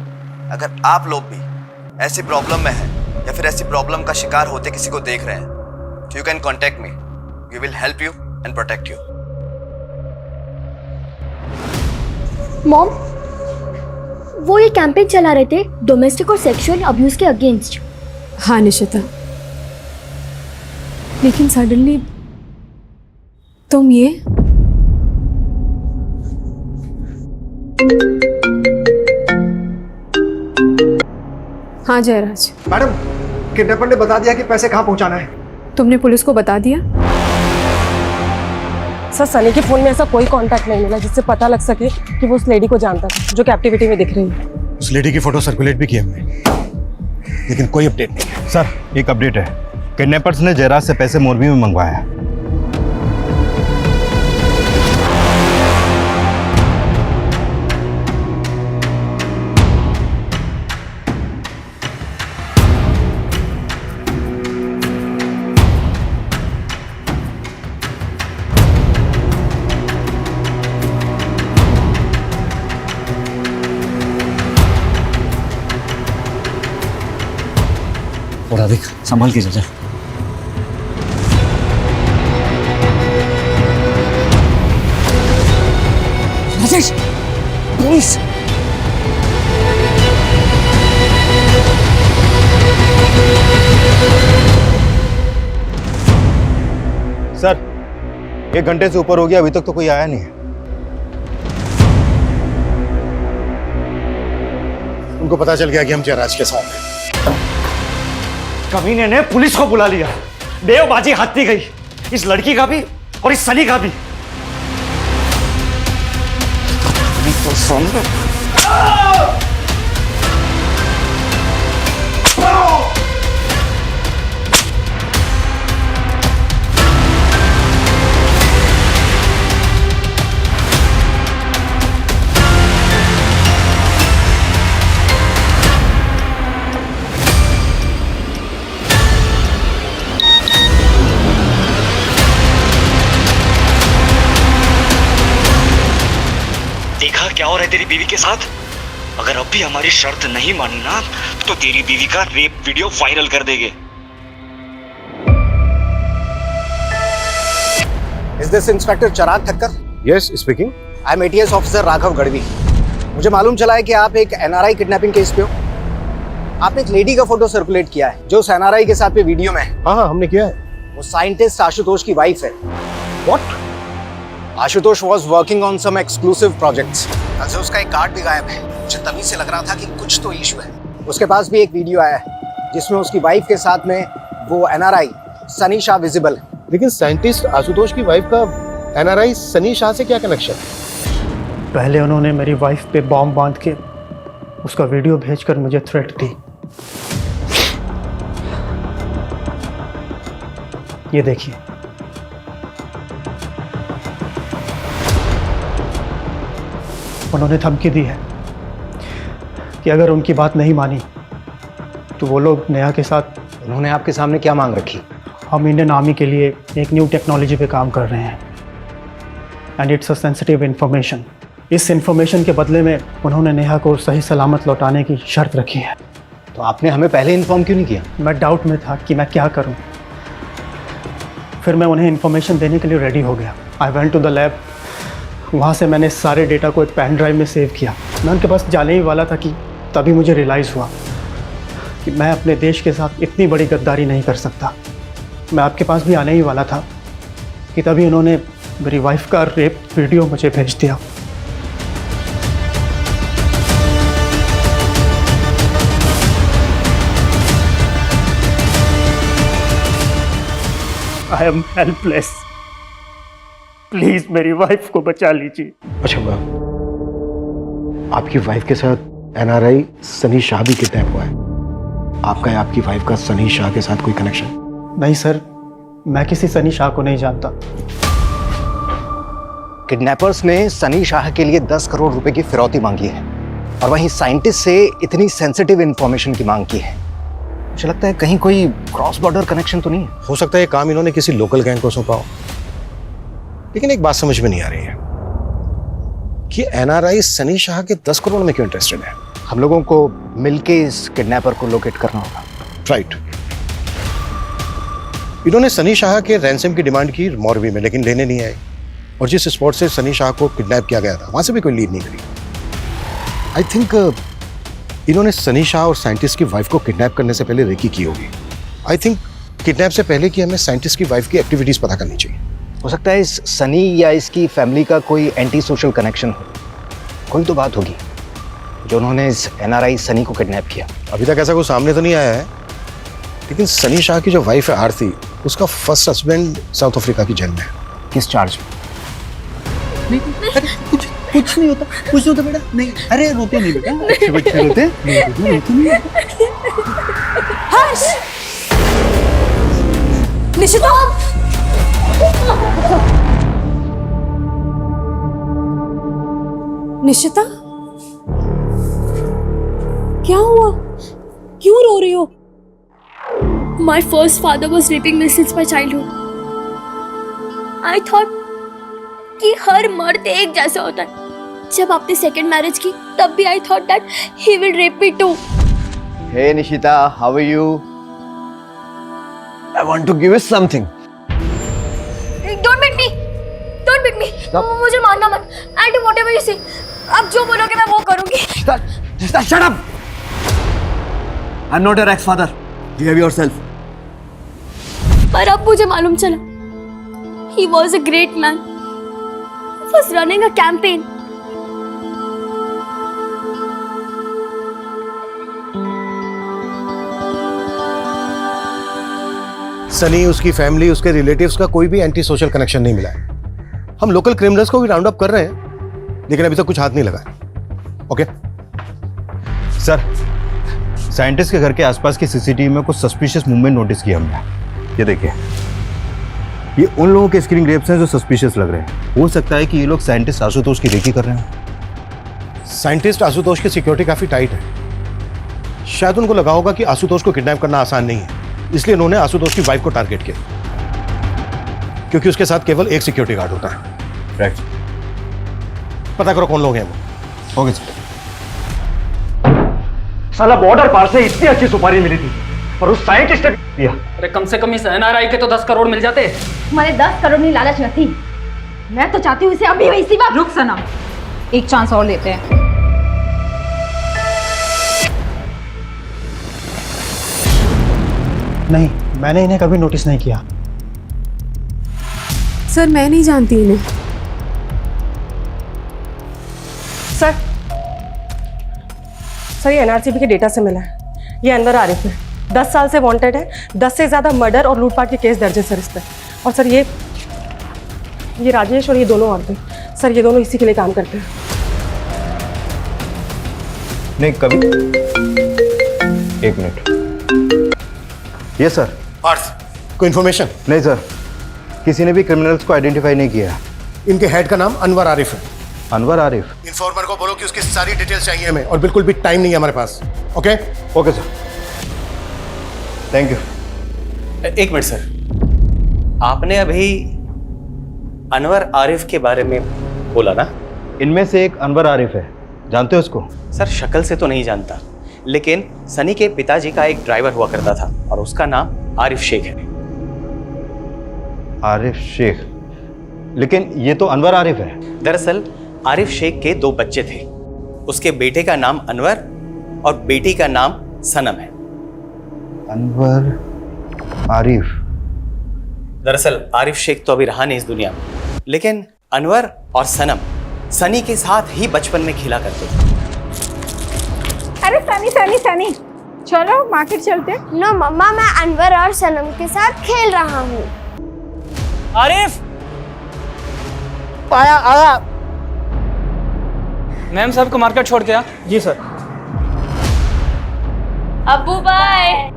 अगर आप लोग भी ऐसी प्रॉब्लम में हैं या फिर ऐसी प्रॉब्लम का शिकार होते किसी को देख रहे हैं, तो you can contact me. We will help you and protect you. Mom, वो ये कैंपेन चला रहे थे डोमेस्टिक और सेक्सुअल अब्यूज के अगेंस्ट। हाँ निशिता, लेकिन सडनली तुम ये हाँ जयराज, मैडम किडनैपर ने बता दिया कि पैसे कहाँ पहुंचाना है। तुमने पुलिस को बता दिया? सर सनी के फोन में ऐसा कोई कांटेक्ट नहीं मिला जिससे पता लग सके कि वो उस लेडी को जानता था जो कैप्टिविटी में दिख रही है। उस लेडी की फोटो सर्कुलेट भी की हमने, लेकिन कोई अपडेट नहीं है। सर एक अपडेट है, किडनैपर्स ने जयराज से पैसे मोरबी में मंगवाए हैं। और अधिक संभाल के जा। राजेश, प्लीज। सर 1 घंटे से ऊपर हो गया, अभी तक तो कोई आया नहीं है। उनको पता चल गया कि हम जयराज के साथ हैं। कमीने ने पुलिस को बुला लिया। देवबाजी हाथी गई, इस लड़की का भी और इस सनी का भी। देखा क्या हो रहा है तेरी बीवी के साथ? अगर अब भी हमारी शर्त नहीं मानी ना तो तेरी बीवी का रेप वीडियो वायरल कर देंगे। Is this inspector Chirag Thakkar? Yes speaking. I am ATS officer Raghav Gadhvi. मुझे मालूम चला है कि आप एक NRI किडनैपिंग केस पे हो। आपने एक लेडी का फोटो सर्कुलेट किया है जो उस NRI के साथ पे वीडियो में है। हाँ हमने किया है। वो साइंटिस्ट आशुतोष की वाइफ है। What? Ashutosh was working on some exclusive projects। कल से उसका एक कार्ड भी गायब है। मुझे तभी से लग रहा था कि कुछ तो इशू है। उसके पास भी एक वीडियो आया है जिसमें उसकी वाइफ के साथ में वो NRI सनी शाह विजिबल है। लेकिन साइंटिस्ट आशुतोष की वाइफ का NRI सनी शाह से क्या कनेक्शन? पहले उन्होंने मेरी वाइफ पे बॉम्ब बांध के उसका वीडियो भेजकर मुझे थ्रेट दी। ये देखिए, उन्होंने धमकी दी है कि अगर उनकी बात नहीं मानी तो वो लोग नेहा के साथ। उन्होंने आपके सामने क्या मांग रखी? हम इंडियन आर्मी के लिए एक न्यू टेक्नोलॉजी पे काम कर रहे हैं and it's a sensitive information. इस इंफॉर्मेशन के बदले में उन्होंने नेहा को सही सलामत लौटाने की शर्त रखी है। तो आपने हमें पहले इन्फॉर्म क्यों नहीं किया? मैं डाउट में था कि मैं क्या करूं, फिर मैं उन्हें इन्फॉर्मेशन देने के लिए रेडी हो गया। I went to the lab. वहाँ से मैंने सारे डेटा को एक पेन ड्राइव में सेव किया। मैं उनके पास जाने ही वाला था कि तभी मुझे रियलाइज़ हुआ कि मैं अपने देश के साथ इतनी बड़ी गद्दारी नहीं कर सकता। मैं आपके पास भी आने ही वाला था कि तभी उन्होंने मेरी वाइफ का रेप वीडियो मुझे भेज दिया। I am helpless. प्लीज मेरी वाइफ को बचा लीजिए। अच्छा आपकी वाइफ के साथ एनआरआई सनी शाह भी किडनैप हुआ है। आपका या आपकी वाइफ का सनी शाह के साथ कोई कनेक्शन? नहीं सर, मैं किसी सनी शाह को नहीं जानता। किडनैपर्स ने सनी शाह के लिए 10 करोड़ रुपए की फिरौती मांगी है और वहीं साइंटिस्ट से इतनी सेंसिटिव इंफॉर्मेशन की मांग की है। मुझे लगता है कहीं कोई क्रॉस बॉर्डर कनेक्शन तो नहीं हो सकता है ये काम इन्होंने किसी लोकल गैंग को सौंपा हो। लेकिन एक बात समझ में नहीं आ रही है कि एनआरआई सनी शाह के 10 करोड़ में क्यों इंटरेस्टेड है। हम लोगों को मिलके इस किडनैपर को लोकेट करना होगा। राइट। इन्होंने सनी शाह के रैंसम की डिमांड की मॉरबी में, लेकिन लेने नहीं आए। और जिस स्पॉट से सनी शाह को किडनैप किया गया था वहां से भी कोई लीड नहीं करी। आई थिंक इन्होंने सनी शाह और साइंटिस्ट की वाइफ को किडनैप करने से पहले रेकी की होगी। आई थिंक किडनैप से पहले कि हमें साइंटिस्ट की वाइफ की एक्टिविटीज पता करनी चाहिए। हो सकता है इस सनी या इसकी फैमिली का कोई एंटी सोशल कनेक्शन हो। कोई तो बात होगी जो उन्होंने इस एनआरआई सनी को किडनैप किया। अभी तक ऐसा कोई सामने तो नहीं आया है, लेकिन सनी शाह की जो वाइफ है आरती, उसका फर्स्ट हस्बैंड साउथ अफ्रीका की जेल में है। किस चार्ज में? कुछ नहीं होता, कुछ नहीं होता बेटा। नहीं, अरे रोते नहीं बेटा, अच्छे बच्चे रोते नहीं। हर्ष! निशिता! निशिता, क्या हुआ? क्यों रो रही हो? My first father was raping me since my childhood. I thought कि हर मर्द एक जैसा होता है। जब आपने सेकंड मैरिज की तब भी I thought that he will rape me too. Hey Nishita, how are you? I want to give you something. Don't beat me. Don't beat me. मुझे मारना मत. I'll do whatever you say. आप जो बोलोगे मैं वो करूँगी. Nishita, shut up. I'm not your ex-father. Behave yourself. पर अब मुझे मालूम चला. He was a great man. He was running a campaign. Sunny, उसकी फैमिली, उसके रिलेटिव्स का कोई भी एंटी सोशल कनेक्शन नहीं मिला है। हम लोकल क्रिमिनल्स को भी राउंड अप कर रहे हैं, लेकिन अभी तक कुछ हाथ नहीं लगा है। ओके सर, साइंटिस्ट के घर के आसपास की सीसीटीवी में कुछ सस्पिशियस मूवमेंट नोटिस किया हमने। ये देखिए, ये उन लोगों के स्क्रीन ग्रेप्स हैं जो सस्पिशियस लग रहे हैं। हो सकता है कि ये लोग साइंटिस्ट आशुतोष की रेकी कर रहे हैं। साइंटिस्ट आशुतोष की सिक्योरिटी काफी टाइट है। शायद उनको लगा होगा कि आशुतोष को किडनैप करना आसान नहीं है, इसलिए उन्होंने आशुतोष की वाइफ को टारगेट किया, क्योंकि उसके साथ केवल एक सिक्योरिटी गार्ड होता है। राइट। पता करो कौन लोग हैं वो। Okay sir. साला बॉर्डर पार से इतनी अच्छी सुपारी मिली थी और उस साइंटिस्ट ने दिया। अरे कम से कम इस एनआरआई के तो 10 करोड़ मिल जाते। मैंने 10 करोड़ नहीं लालच में थी। मैं तो चाहती हूँ इसे अभी इसी वक्त। रुक सनम, एक चांस और लेते हैं। नहीं, मैंने इन्हें कभी नोटिस नहीं किया। सर मैं नहीं जानती इन्हें। सर ये एनआरसीबी के डेटा से मिला है। ये अनवर आरिफ है, 10 साल से वांटेड है। 10 से ज़्यादा मर्डर और लूटपाट के केस दर्ज है सर इस पर। और सर ये राजेश और ये दोनों औरतें, सर ये दोनों इसी के लिए काम करते हैं। नहीं, कभी। एक मिनट। ये सर। पार्थ, कोई इन्फॉर्मेशन? नहीं सर, किसी ने भी क्रिमिनल्स को आइडेंटिफाई नहीं किया। इनके हेड का नाम अनवर आरिफ है। अनवर आरिफ? इन्फॉर्मर को बोलो कि उसकी सारी डिटेल्स चाहिए हमें, और बिल्कुल भी टाइम नहीं है हमारे पास। Okay? Okay sir, thank you. एक मिनट सर, आपने अभी अनवर आरिफ के बारे में बोला ना? इनमें से एक अनवर आरिफ है, जानते हो उसको? सर शक्ल से तो नहीं जानता, लेकिन सनी के पिताजी का एक ड्राइवर हुआ करता था और उसका नाम आरिफ शेख है। आरिफ शेख, लेकिन ये तो अनवर आरिफ है। दरअसल आरिफ शेख के 2 बच्चे थे। उसके बेटे का नाम अनवर और बेटी का नाम सनम है। अनवर आरिफ। दरअसल आरिफ शेख तो अभी रहा नहीं इस दुनिया में, लेकिन अनवर और सनम सनी के साथ ही बचपन में खेला करते थे। अरे सनी सनी सनी, चलो मार्केट चलते। नो मम्मा, मैं अनवर और सनम के साथ खेल रहा हूँ। आरिफ, आया आया। मैम साहब को मार्केट छोड़ के आ। जी सर। अब्बू बाय।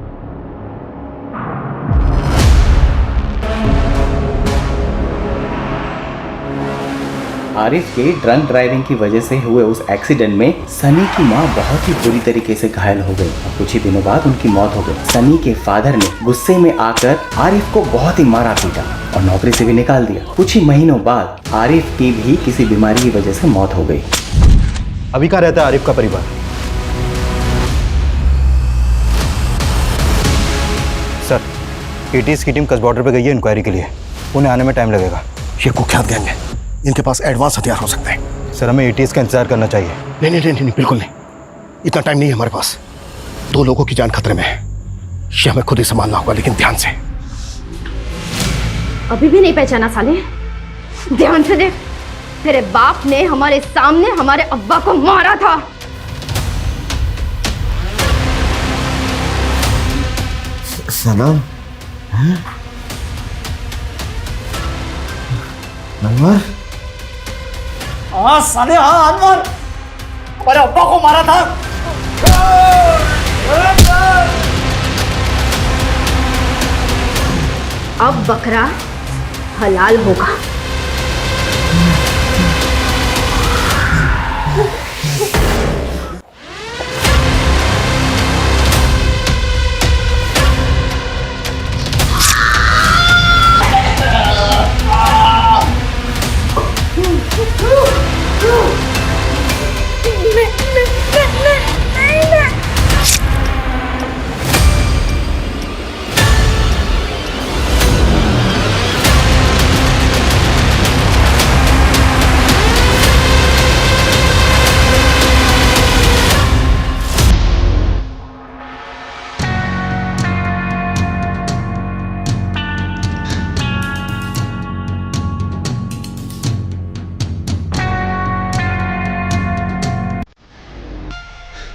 आरिफ के ड्रंक ड्राइविंग की वजह से हुए उस एक्सीडेंट में सनी की मां बहुत ही बुरी तरीके से घायल हो गई और कुछ ही दिनों बाद उनकी मौत हो गई। सनी के फादर ने गुस्से में आकर आरिफ को बहुत ही मारा पीटा और नौकरी से भी निकाल दिया। कुछ ही महीनों बाद आरिफ की भी किसी बीमारी की वजह से मौत हो गई। अभी कहाँ रहता है आरिफ का परिवार? सर, एटीएस की टीम कस बॉर्डर पे गई है इंक्वायरी के लिए। उन्हें आने में टाइम लगेगा। ये कुख्यात गैंग है, इनके पास एडवांस हथियार हो सकते हैं। सर, हमें एटीएस का इंतजार करना चाहिए। नहीं नहीं नहीं नहीं, बिल्कुल नहीं। इतना टाइम नहीं है हमारे पास। 2 लोगों की जान खतरे में है। ये हमें खुद ही संभालना होगा, लेकिन ध्यान से। अभी भी नहीं पहचाना साले? ध्यान से देख, तेरे बाप ने हमारे सामने हमारे अब्बा को मारा था। सनम? अनवर? हाँ साले, हाँ अनवर, हमारे अब्बा को मारा था। अब बकरा हलाल होगा।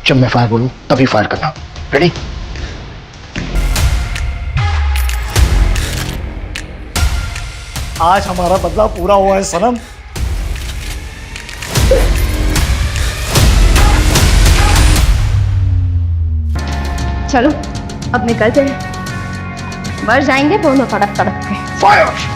जब मैं फायर बोलूं तभी फायर करना। रेडी? आज हमारा बदला पूरा हुआ है सनम। चलो अब निकलते हैं, मर जाएंगे दोनों तड़प तड़प के। फायर!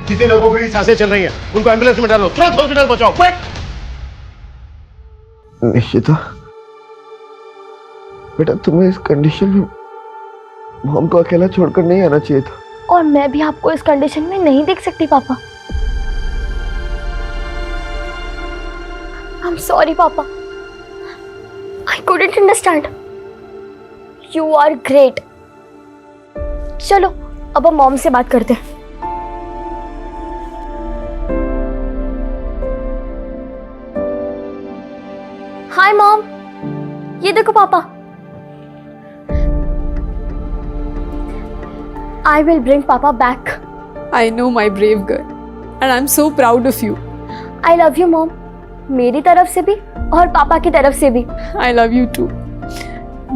कितने लोगों की सांसें चल रही हैं, उनको एम्बुलेंस में डालो, तुरंत हॉस्पिटल पहुंचाओ। निश्चिता, बेटा तुम्हें इस कंडीशन में मॉम को अकेला छोड़कर नहीं आना चाहिए था। और मैं भी आपको इस कंडीशन में नहीं देख सकती पापा। आई am sorry papa, I couldn't understand. You are great. चलो अब हम मॉम से बात करते हैं। हाय मॉम, ये देखो पापा। I will bring Papa back. I know, my brave girl, and I'm so proud of you. I love you, Mom. मेरी तरफ से भी और पापा की तरफ से भी. I love you too.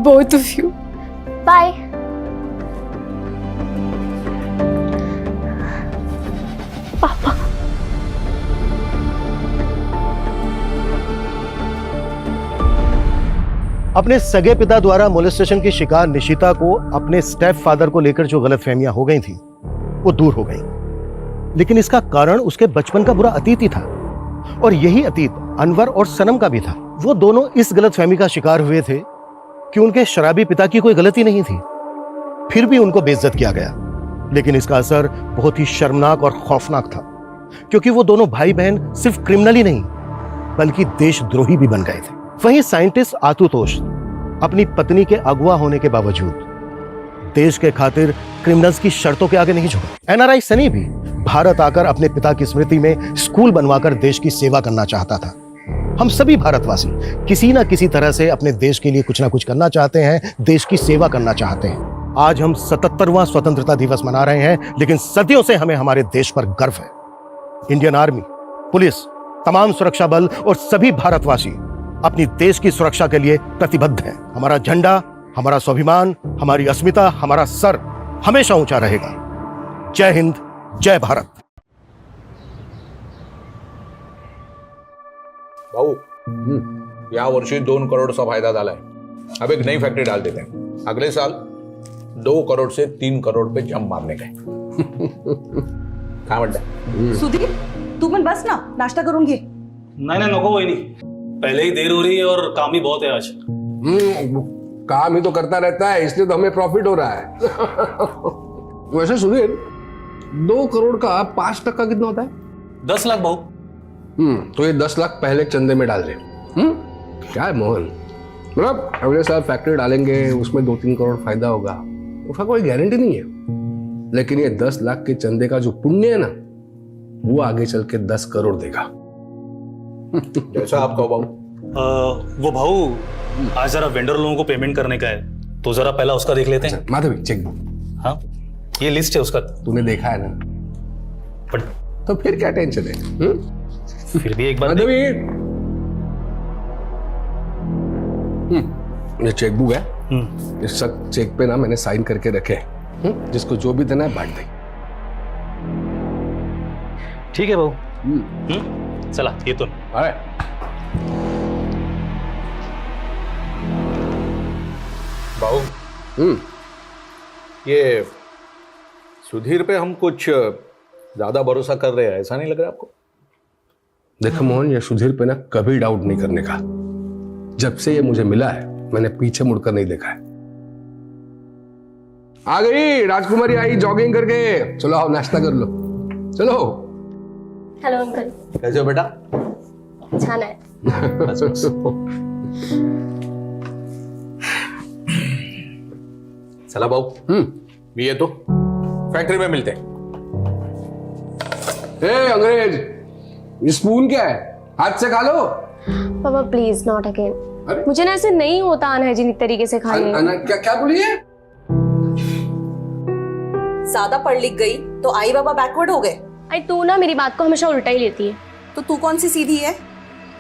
Both of you. Bye. पापा. अपने सगे पिता द्वारा मोलेस्टेशन की शिकार निशिता को अपने स्टेप फादर को लेकर जो गलतफहमियां हो गई थी वो दूर हो गई, लेकिन इसका कारण उसके बचपन का बुरा अतीत ही था। और यही अतीत अनवर और सनम का भी था। वो दोनों इस गलतफहमी का शिकार हुए थे कि उनके शराबी पिता की कोई गलती नहीं थी, फिर भी उनको बेइज्जत किया गया। लेकिन इसका असर बहुत ही शर्मनाक और खौफनाक था, क्योंकि वो दोनों भाई बहन सिर्फ क्रिमिनल ही नहीं बल्कि देशद्रोही भी बन गए थे। वहीं साइंटिस्ट आशुतोष अपनी पत्नी के अगवा होने के बावजूद देश के खातिर क्रिमिनल्स की शर्तों के आगे नहीं झुका। एनआरआई सनी भी भारत आकर अपने पिता की स्मृति में स्कूल बनवाकर देश की सेवा करना चाहता था। हम सभी भारतवासी किसी ना किसी तरह से अपने देश के लिए कुछ ना कुछ करना चाहते हैं, देश की सेवा करना चाहते हैं। आज हम 77वां स्वतंत्रता दिवस मना रहे हैं, लेकिन सदियों से हमें हमारे देश पर गर्व है। इंडियन आर्मी, पुलिस, तमाम सुरक्षा बल और सभी भारतवासी अपनी देश की सुरक्षा के लिए प्रतिबद्ध हैं। हमारा झंडा, हमारा स्वाभिमान, हमारी अस्मिता, हमारा सर हमेशा ऊंचा रहेगा। जय हिंद, जय भारत। भाऊ, या वर्षी 2 करोडचा फायदा झालाय। अब एक नई फैक्ट्री डाल देते हैं। अगले साल 2 करोड से 3 करोड पे जंप मारने का काय म्हणताय? सुधीर, तू पण बस ना, नाश्ता करून घे। नहीं नहीं नको वही नहीं, पहले ही देर हो रही है और काम ही बहुत है आज। काम ही तो करता रहता है, इसलिए तो हमें प्रॉफिट हो रहा है। वैसे सुधीर, 2 करोड़ का 5% कितना होता है? 10 लाख भाऊ। तो ये 10 लाख पहले चंदे में डाल दे। क्या है मोहन, मतलब अगले साल फैक्ट्री डालेंगे, उसमें 2-3 करोड़ फायदा होगा, उसका कोई गारंटी नहीं है। लेकिन ये 10 लाख के चंदे का जो पुण्य है ना, वो आगे चल के 10 करोड़ देगा। जैसा आप कहो भाऊ। वो भाऊ, आज जरा वेंडर लोगों को पेमेंट करने का है, तो जरा पहला उसका देख लेते हैं। Madhavi, cheque book. हाँ, ये लिस्ट है उसका। तूने देखा है ना? पर तो फिर क्या टेंशन है? फिर भी एक बार माधवी, ये चेक बुक है। इस चेक पे ना मैंने साइन करके रखे, जिसको जो भी देना है बांट दे। ठीक है भाऊ। चला, ये तो भाऊ, ये सुधीर पे हम कुछ ज्यादा भरोसा कर रहे हैं, ऐसा नहीं लग रहा आपको? देखो मोहन, ये सुधीर पे ना कभी डाउट नहीं करने का। जब से ये मुझे मिला है, मैंने पीछे मुड़कर नहीं देखा है। आ गई राजकुमारी, आई जॉगिंग करके। चलो आओ, नाश्ता कर लो, चलो। Hello uncle. कैसे हो बेटा? छान है। चला भाऊ, भी ये तो फैक्ट्री में मिलते हैं। अंग्रेज, ये स्पून क्या है? हाथ से खा लो। पापा प्लीज, नॉट अगेन। मुझे ना ऐसे नहीं होता अनहाइजीनिक तरीके से खाने। क्या बोली है? ज्यादा पढ़ लिख गई तो आई बाबा बैकवर्ड हो गए। आई, तू ना मेरी बात को हमेशा उल्टा ही लेती है। तो तू कौन सी सीधी है?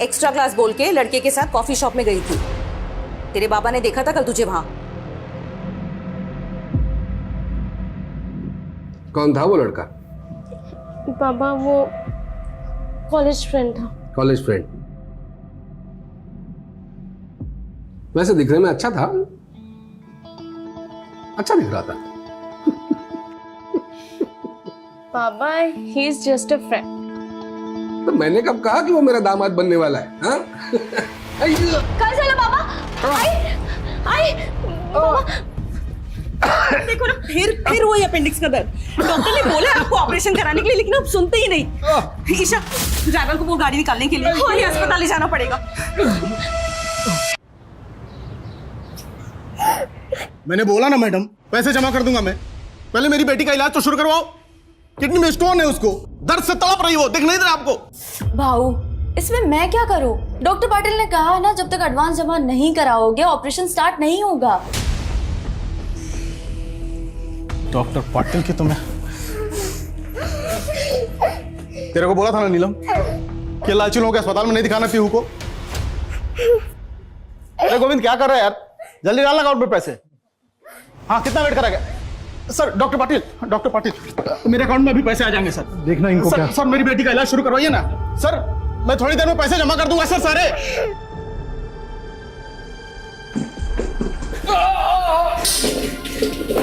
एक्स्ट्रा क्लास बोल के लड़के के साथ कॉफी शॉप में गई थी। तेरे बाबा ने देखा था कल तुझे वहां। कौन था वो लड़का? पापा, वो कॉलेज फ्रेंड था। College friend? वैसे दिखने में अच्छा था, अच्छा दिख रहा था। पापा, he is just a friend. तो मैंने कब कहा कि वो मेरा दामाद बनने वाला है? हाँ? कल चलो पापा। आई देखो ना, फिर वही अपेंडिक्स का दर्द। डॉक्टर ने बोला आपको ऑपरेशन कराने के लिए, लेकिन आप सुनते ही नहीं। ईशा, ड्राइवर को वो गाड़ी निकालने के लिए वही अस्पताल ले जाना पड़ेगा। मैंने बोला ना मैडम, पैसे जमा कर दूंगा मैं। पहले मेरी बेटी का इलाज तो शुरू करवाओ। किडनी में स्टोन है, उसको दर्द से तड़प रही हो, दिख नहीं रहा आपको? भाऊ, इसमें मैं क्या करूं? डॉक्टर पाटिल ने कहा है ना, जब तक एडवांस जमा नहीं कराओगे ऑपरेशन स्टार्ट नहीं होगा। डॉक्टर पाटिल की तो मैं तेरे को बोला था ना नीलम कि लालची लोगों के अस्पताल में नहीं दिखाना पीहू को। अरे गोविंद, क्या कर रहा है यार? जल्दी डालना अकाउंट में पैसे। हाँ, कितना वेट करा गया? सर, डॉक्टर पाटिल, मेरे अकाउंट में अभी पैसे आ जाएंगे सर। देखना इनको क्या। सर, मेरी बेटी का इलाज शुरू करवाइए ना सर। मैं थोड़ी देर में पैसे जमा कर दूंगा सर सारे।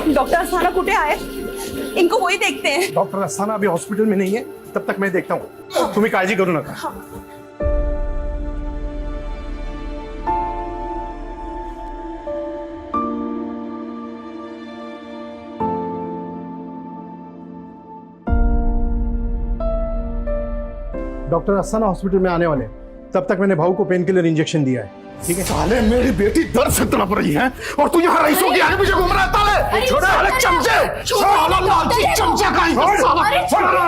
डॉक्टर अस्थाना कुठे आहे? इनको वही देखते हैं। डॉक्टर अस्थाना अभी हॉस्पिटल में नहीं है, तब तक मैं देखता हूँ। तुम्हें काळजी करू नका। डॉक्टर अस्थाना हॉस्पिटल में आने वाले हैं। तब तक मैंने भाऊ को पेन किलर इंजेक्शन दिया है। ठीक है? साले मेरी बेटी दर्द से तड़प रही है और तू यहाँ रईसों के आगे पीछे घूम रहा है साले। छोड़ साले चमचे, साला लालची चमचा का ही साला।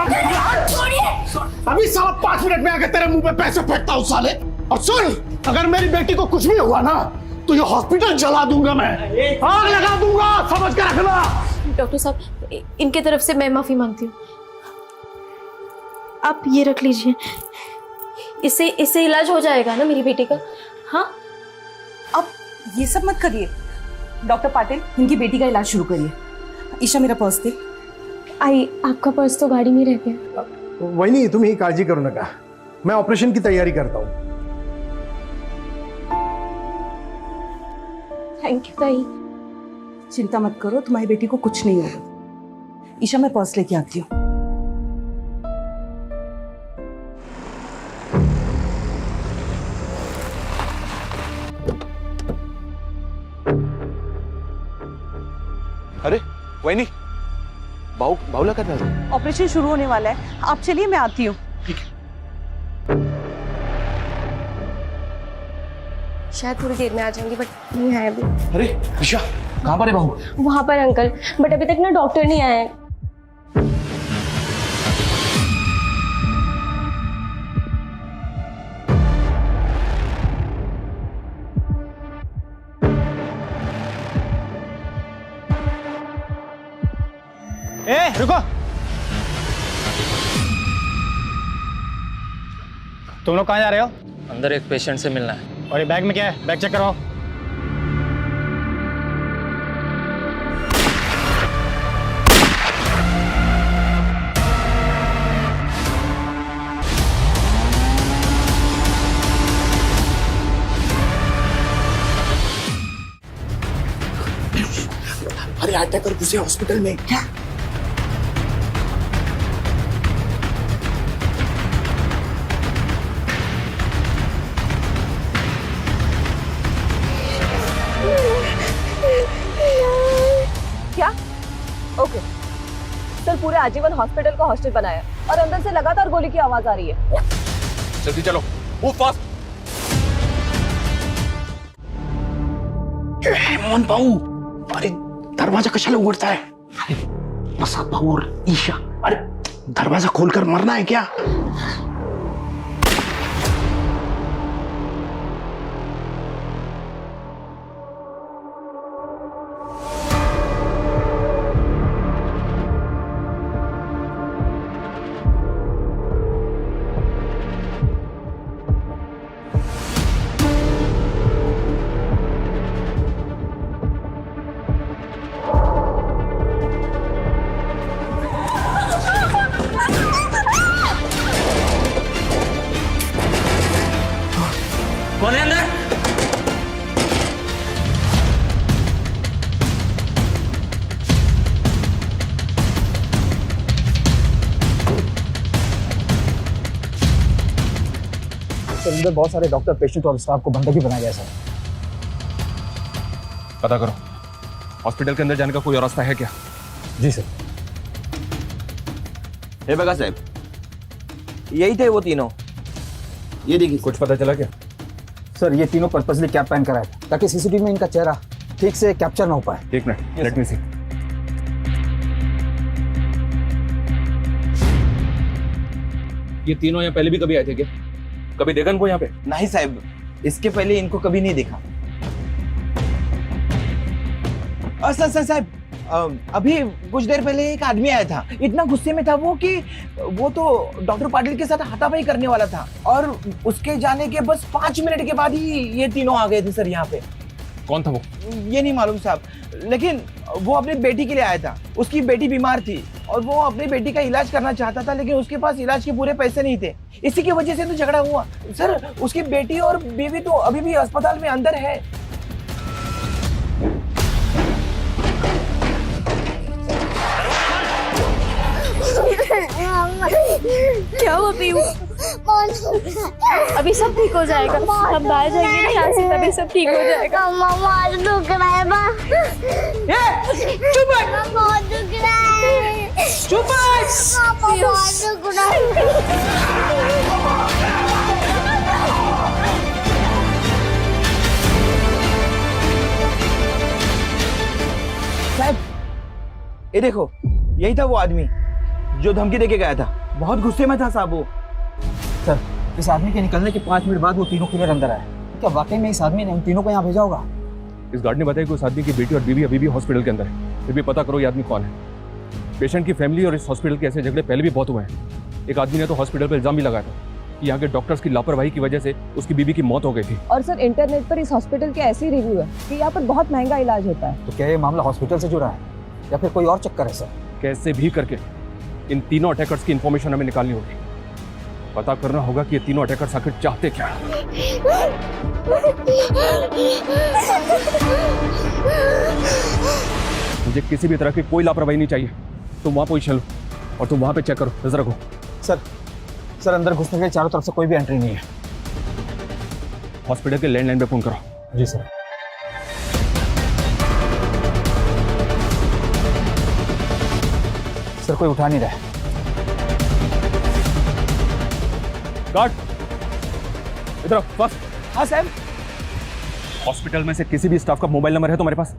अभी साला 5 मिनट में आके तेरे मुंह पे पैसे फेंकता हूँ साले। और सुन, अगर मेरी बेटी को कुछ भी हुआ ना तो ये हॉस्पिटल जला दूंगा मैं, आग लगा दूंगा, समझ के रखना। डॉक्टर साहब, इनके तरफ से मैं माफी मांगती हूँ। आप ये रख लीजिए, इससे इलाज हो जाएगा ना मेरी बेटी का? हाँ, अब ये सब मत करिए डॉक्टर पाटिल, इनकी बेटी का इलाज शुरू करिए। ईशा मेरा पर्स दे। आई, आपका पर्स तो गाड़ी में रह गया। वही नहीं, तुम ही काळजी करू नका, मैं ऑपरेशन की तैयारी करता हूँ। थैंक यू ताई। चिंता मत करो, तुम्हारी बेटी को कुछ नहीं होगा। ईशा मैं पर्स लेके आती हूँ। अरे वही बाउला कर रहा है। ऑपरेशन शुरू होने वाला है, आप चलिए मैं आती हूँ। शायद थोड़ी देर में आ जाएंगी, बट नहीं आए अभी। अरे ईशा, कहाँ पर है बहू? वहां पर अंकल, बट अभी तक ना डॉक्टर नहीं आए हैं। रुको, तुम लोग कहाँ जा रहे हो? अंदर एक पेशेंट से मिलना है। और ये बैग में क्या है? बैग चेक करवाओ। अरे अटैक कर घुसे हॉस्पिटल में क्या? क्या? ओके सर, पूरे आजीवन हॉस्पिटल को हॉस्टल बनाया और अंदर से लगातार गोली की आवाज आ रही है। जल्दी चलो, मूव फास्ट। मोहन भाऊ, अरे दरवाजा कशाला उघडता है? अरे प्रसाद भाऊ और ईशा, अरे दरवाजा खोलकर मरना है क्या? कौन है अंदर? सर, अंदर बहुत सारे डॉक्टर, पेशेंट और स्टाफ को बंधक भी बनाया गया सर। पता करो, हॉस्पिटल के अंदर जाने का कोई और रास्ता है क्या? जी सर। हे बगा साहब, यही थे वो तीनों। ये देखिए। कुछ पता चला क्या? सर, ये तीनों पर्पसली कैप पहन कर आए थे ताकि सीसीटीवी में इनका चेहरा ठीक से कैप्चर ना हो पाए। एक मिनट, लेट मी सी। ये तीनों यहाँ पहले भी कभी आए थे क्या? कभी देखा इनको यहाँ पे? नहीं साहब, इसके पहले इनको कभी नहीं देखा। सर साहब, अभी कुछ देर पहले एक आदमी आया था, इतना गुस्से में था वो कि वो तो डॉक्टर पाटिल के साथ हाथापाई करने वाला था और उसके जाने के बस 5 मिनट के बाद ही ये तीनों आ गए थे सर यहाँ पे। कौन था वो? ये नहीं मालूम साहब, लेकिन वो अपनी बेटी के लिए आया था। उसकी बेटी बीमार थी और वो अपनी बेटी का इलाज करना चाहता था, लेकिन उसके पास इलाज के पूरे पैसे नहीं थे। इसी की वजह से तो झगड़ा हुआ सर। उसकी बेटी और बीवी तो अभी भी अस्पताल में अंदर है। क्या हुआ पीयू? अभी सब ठीक हो जाएगा, हम बाहर जाएंगे ना यहाँ से, तभी सब ठीक हो जाएगा। बहुत दुख रहा है माँ। चुप है। बहुत दुख रहा है। चुप है। बहुत दुख रहा है। ये देखो, यही था वो आदमी जो धमकी देके गया था। बहुत गुस्से में था साहब वो। सर, इस आदमी के निकलने के 5 मिनट बाद वो तीनों किलर अंदर आए। क्या वाकई में इस आदमी ने उन तीनों को यहाँ भेजा होगा? इस गार्ड ने बताया कि उस आदमी की बेटी और बीवी अभी भी हॉस्पिटल के अंदर है। फिर भी पता करो ये आदमी कौन है। पेशेंट की फैमिली और इस हॉस्पिटल के ऐसे झगड़े पहले भी बहुत हुए हैं। एक आदमी ने तो हॉस्पिटल पर इल्जाम भी लगाया था कि यहाँ के डॉक्टर्स की लापरवाही की वजह से उसकी बीवी की मौत हो गई थी। और सर, इंटरनेट पर इस हॉस्पिटल के ऐसे रिव्यू है कि यहाँ पर बहुत महंगा इलाज होता है। तो क्या ये मामला हॉस्पिटल से जुड़ा है या फिर कोई और चक्कर है सर? कैसे भी करके इन तीनों अटैकर्स की इंफॉर्मेशन हमें निकालनी होगी। पता करना होगा कि ये तीनों अटैकर्स आखिर चाहते क्या हैं। मुझे किसी भी तरह की कोई लापरवाही नहीं चाहिए। तुम वहां पोजीशन लो और तुम वहां पे चेक करो, नजर रखो। सर अंदर घुसने के चारों तरफ से कोई भी एंट्री नहीं है। हॉस्पिटल के लैंडलाइन पे फोन करो। जी सर। सर, कोई उठा नहीं रहा है। गार्ड इधर आओ, बस। हाँ साहब। हॉस्पिटल में से किसी भी स्टाफ का मोबाइल नंबर है तुम्हारे पास?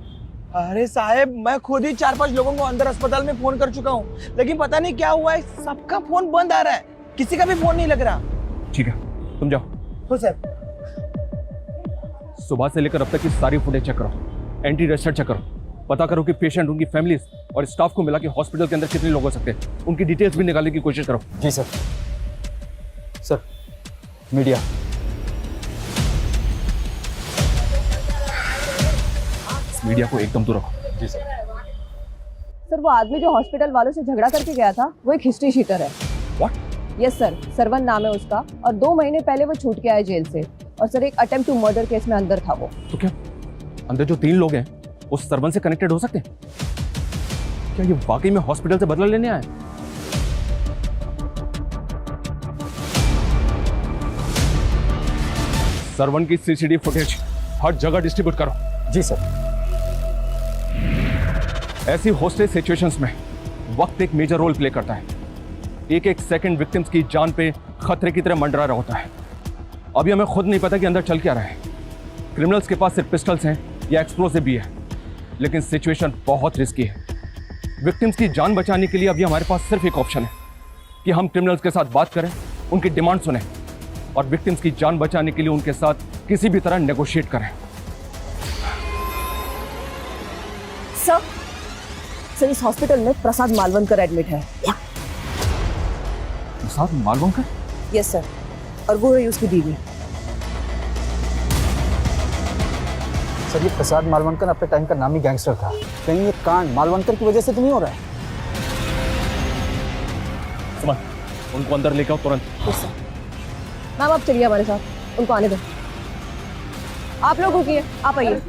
अरे साहब, मैं खुद ही 4-5 लोगों को अंदर अस्पताल में फोन कर चुका हूँ, लेकिन पता नहीं क्या हुआ है, सबका फोन बंद आ रहा है, किसी का भी फोन नहीं लग रहा। ठीक है, तुम जाओ। हो सर। सुबह से लेकर अब तक की सारी फुटेज चेक करो, एंटी रजिस्टर चेक करो, पता करो कि पेशेंट, उनकी फैमिली और स्टाफ को मिला के हॉस्पिटल के अंदर कितने लोग हो सकते हैं, उनकी डिटेल्स भी निकालने की कोशिश करो। जी सर। Sir, media. मीडिया को एकदम दूर रखो। जी सर। सर, वो आदमी जो हॉस्पिटल वालों से झगड़ा करके गया था वो एक हिस्ट्री शीटर है। What? यस सर, सरवन नाम है उसका, और 2 महीने पहले वो छूट के आया जेल से, और सर एक अटेम्प्ट टू मर्डर केस में अंदर था वो। तो क्या अंदर जो 3 लोग हैं उस सरवन से कनेक्टेड हो सकते हैं? क्या ये वाकई में हॉस्पिटल से बदला लेने आए? सरवन की सीसीटीवी फुटेज हर जगह डिस्ट्रीब्यूट करो। जी सर। ऐसी हॉस्टेज सिचुएशंस में वक्त एक मेजर रोल प्ले करता है। एक एक सेकंड विक्टिम्स की जान पे खतरे की तरह मंडरा रहा होता है। अभी हमें खुद नहीं पता कि अंदर चल क्या रहा है। क्रिमिनल्स के पास सिर्फ पिस्टल्स हैं या एक्सप्लोसिव भी है, लेकिन सिचुएशन बहुत रिस्की है। विक्टिम्स की जान बचाने के लिए अभी हमारे पास सिर्फ एक ऑप्शन है कि हम क्रिमिनल्स के साथ बात करें, उनकी डिमांड सुनें और विक्टिम्स की जान बचाने के लिए उनके साथ किसी भी तरह नेगोशिएट करें। सर, इस हॉस्पिटल में प्रसाद मालवणकर एडमिट है। प्रसाद मालवणकर? यस सर, और वो है उसकी बीवी। सर, ये प्रसाद मालवणकर अपने टाइम का नामी गैंगस्टर था। कहीं ये कांड मालवणकर की वजह से तो नहीं हो रहा है? सुमन, उनको अंदर लेकर आओ तुरंत। Yes sir. मैम, आप चलिए हमारे साथ, उनको आने दो। आप लोग रुकिए, आप आइए।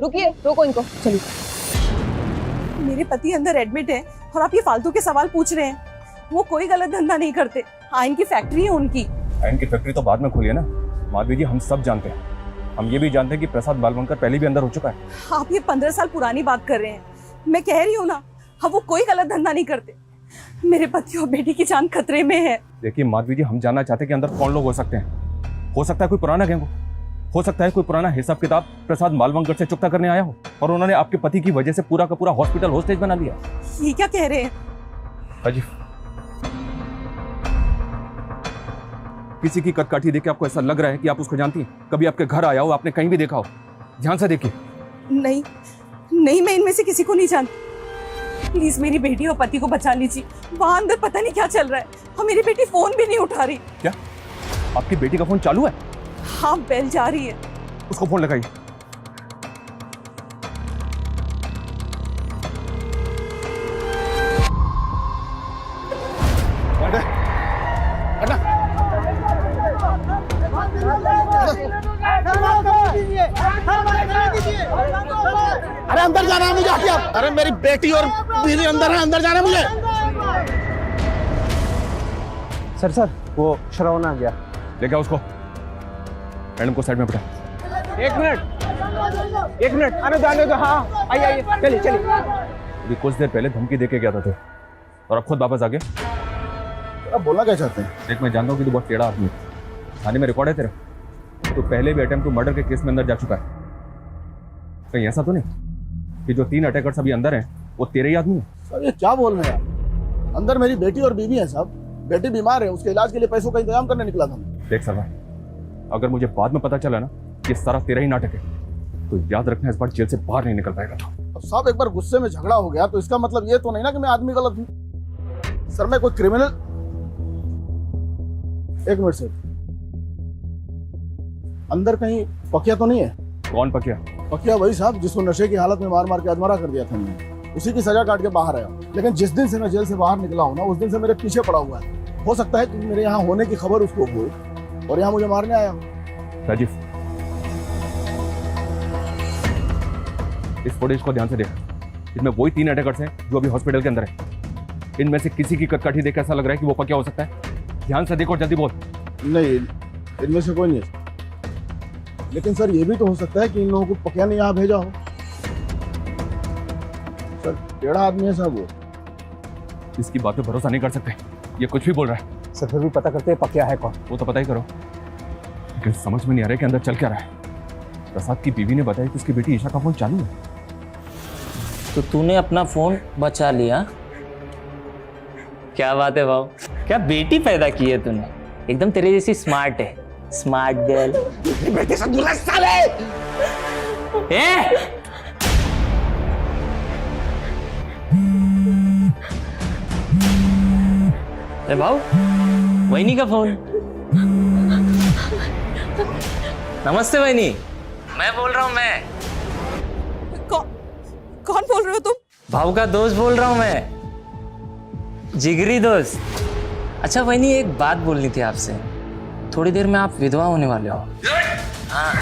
रुकिए, रोको इनको, चलिए। मेरे पति अंदर एडमिट है और आप ये फालतू के सवाल पूछ रहे हैं। वो कोई गलत धंधा नहीं करते। आयन की फैक्ट्री है उनकी। आयन की फैक्ट्री तो बाद में खुली है ना माधवी जी, हम सब जानते हैं। हम ये भी जानते हैं कि प्रसाद मालवणकर पहले भी अंदर हो चुका है। आप ये 15 साल पुरानी बात कर रहे हैं। मैं कह रही हूँ ना, हाँ, वो कोई गलत धंधा नहीं करते। मेरे पति और बेटी की जान खतरे में है। देखिए माधवी जी, हम जानना चाहते हैं कि अंदर कौन लोग हो सकते हैं। हो सकता है कोई पुराना गैंग हो सकता है कोई पुराना हिसाब किताब प्रसाद मालवणकर से चुकता करने आया हो और उन्होंने आपके पति की वजह से पूरा का पूरा हॉस्पिटल होस्टेज बना लिया। ये क्या कह रहे हैं? अजीब, किसी की कटकाठी देख के आपको ऐसा लग रहा है कि आप उसको जानती हैं? कभी आपके घर आया हो, आपने कहीं भी देखा हो? ध्यान से देखिए। नहीं, मैं इनमें से किसी को नहीं जानती। प्लीज मेरी बेटी और पति को बचा लीजिए। वहां अंदर पता नहीं क्या चल रहा है और मेरी बेटी फोन भी नहीं उठा रही। क्या आपकी बेटी का फोन चालू है? हाँ, बेल जा रही है। उसको फोन लगाइए। अरे अंदर जाना है मुझे, हटिए आप। अरे मेरी बेटी और बीवी अंदर है, अंदर जाना है मुझे। सर, वो श्रवण आ गया। लेके आओ उसको। मैडम को साइड में बिठा। एक मिनट, आने दो। हाँ, आइए, चलिए। अभी कुछ देर पहले धमकी देके गया था तो, और अब खुद वापस आ गया। अब बोलना क्या चाहते हैं? देख, मैं जानता हूँ कि तू बहुत टेढ़ा आदमी है। थाने में रिकॉर्ड है तेरा। तो पहले भी अटेम्प्ट टू मर्डर के केस में अंदर जा चुका है। कहीं ऐसा तो नहीं कि जो 3 अटैकर्स अभी अंदर हैं वो तेरे ही आदमी है। सर ये क्या बोल रहे हैं आप? अंदर मेरी बेटी और बीवी है साहब। बेटी बीमार है, उसके इलाज के लिए पैसों का इंतजाम करने निकला था मैं। देख सर भाई, अगर मुझे बाद में पता चला ना ये सारा तेरा ही नाटक है, तो याद रखना इस बार जेल से बाहर नहीं निकल पाएगा। तो अब साहब एक बार गुस्से में झगड़ा हो गया तो इसका मतलब ये तो नहीं ना कि मैं आदमी गलत हूँ। सर मैं कोई क्रिमिनल। एक मिनट सर, अंदर कहीं पकिया तो नहीं है? कौन पकिया? पकिया वही साहब जिसको नशे की हालत में मार मार के अधमरा कर दिया था मैंने। उसी की सजा काट के बाहर आया, लेकिन जिस दिन से मैं जेल से बाहर निकला हूँ ना उस दिन से मेरे पीछे पड़ा हुआ है। हो सकता है कि मेरे यहाँ होने की खबर उसको हो और यहाँ मुझे मारने आया। राजीव, इस फुटेज को ध्यान से देख। इसमें वही 3 अटैकर्स हैं जो अभी हॉस्पिटल के अंदर है। इनमें से किसी की कटकाठी देख ऐसा लग रहा है कि वो पक्का हो सकता है। ध्यान से देखो, जल्दी बोल। नहीं, इनमें से कोई नहीं है। लेकिन सर ये भी तो हो सकता है कि इन लोगों को पकिया ने यहाँ भेजा हो। सर टेढ़ा आदमी है साहब वो। इसकी बात पे भरोसा नहीं कर सकते, ये कुछ भी बोल रहा है। सर फिर भी पता करते हैं पकिया है कौन। वो तो पता ही करो, लेकिन समझ में नहीं आ रहा है कि अंदर चल क्या रहा है। प्रसाद की बीवी ने बताया कि उसकी बेटी ईशा का फोन चालू है। तो तूने अपना फोन बचा लिया। क्या बात है भाव, क्या बेटी पैदा की है तूने। एकदम तेरे जैसी स्मार्ट है, स्मार्ट गर्ल। बेटे से दूर साले। अरे भाव, वहीनी का फोन। नमस्ते वहीनी, मैं बोल रहा हूँ। मैं कौन बोल रहे हो तुम? भाव का दोस्त बोल रहा हूँ मैं, जिगरी दोस्त। अच्छा वहीनी, एक बात बोलनी थी आपसे। थोड़ी देर में आप विधवा होने वाले हो। हाँ,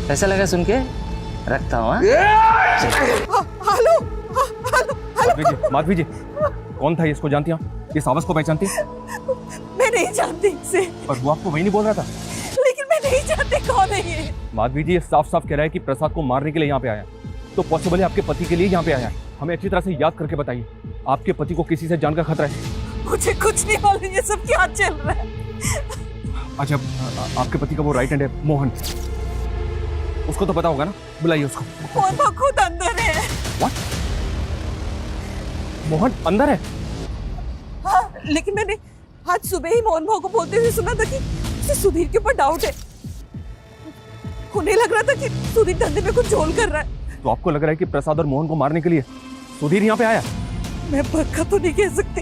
कैसा लगा सुन के? रखता हूँ। हेलो माधवी जी, कौन था ये? इसको जानती हैं? इस आवाज को पहचानती? मैं नहीं जानती इसे। पर वो आपको वही नहीं बोल रहा था। लेकिन मैं नहीं जानती कौन है ये। माधवी जी, ये साफ साफ कह रहा है कि प्रसाद को मारने के लिए यहाँ पे आया। तो पॉसिबल है आपके पति के लिए यहाँ पे आया है। हमें अच्छी तरह से याद करके बताइए, आपके पति को किसी से जान का खतरा है? मुझे कुछ नहीं मालूम ये सब क्या चल रहा है। अच्छा, आपके पति का वो राइट हैंड है मोहन, उसको तो पता होगा ना, बुलाइए उसको। मोहन भाव खुद अंदर है। What? मोहन अंदर है? हाँ, लेकिन मैंने आज सुबह ही मोहन भाव को बोलते हुए सुना था कि उसे सुधीर के ऊपर डाउट है। उन्हें लग रहा था कि सुधीर धंधे में कुछ झोल कर रहा है। तो आपको लग रहा है कि प्रसाद और मोहन को मारने के लिए सुधीर यहाँ पे आया? मैं पक्का तो नहीं कह सकती,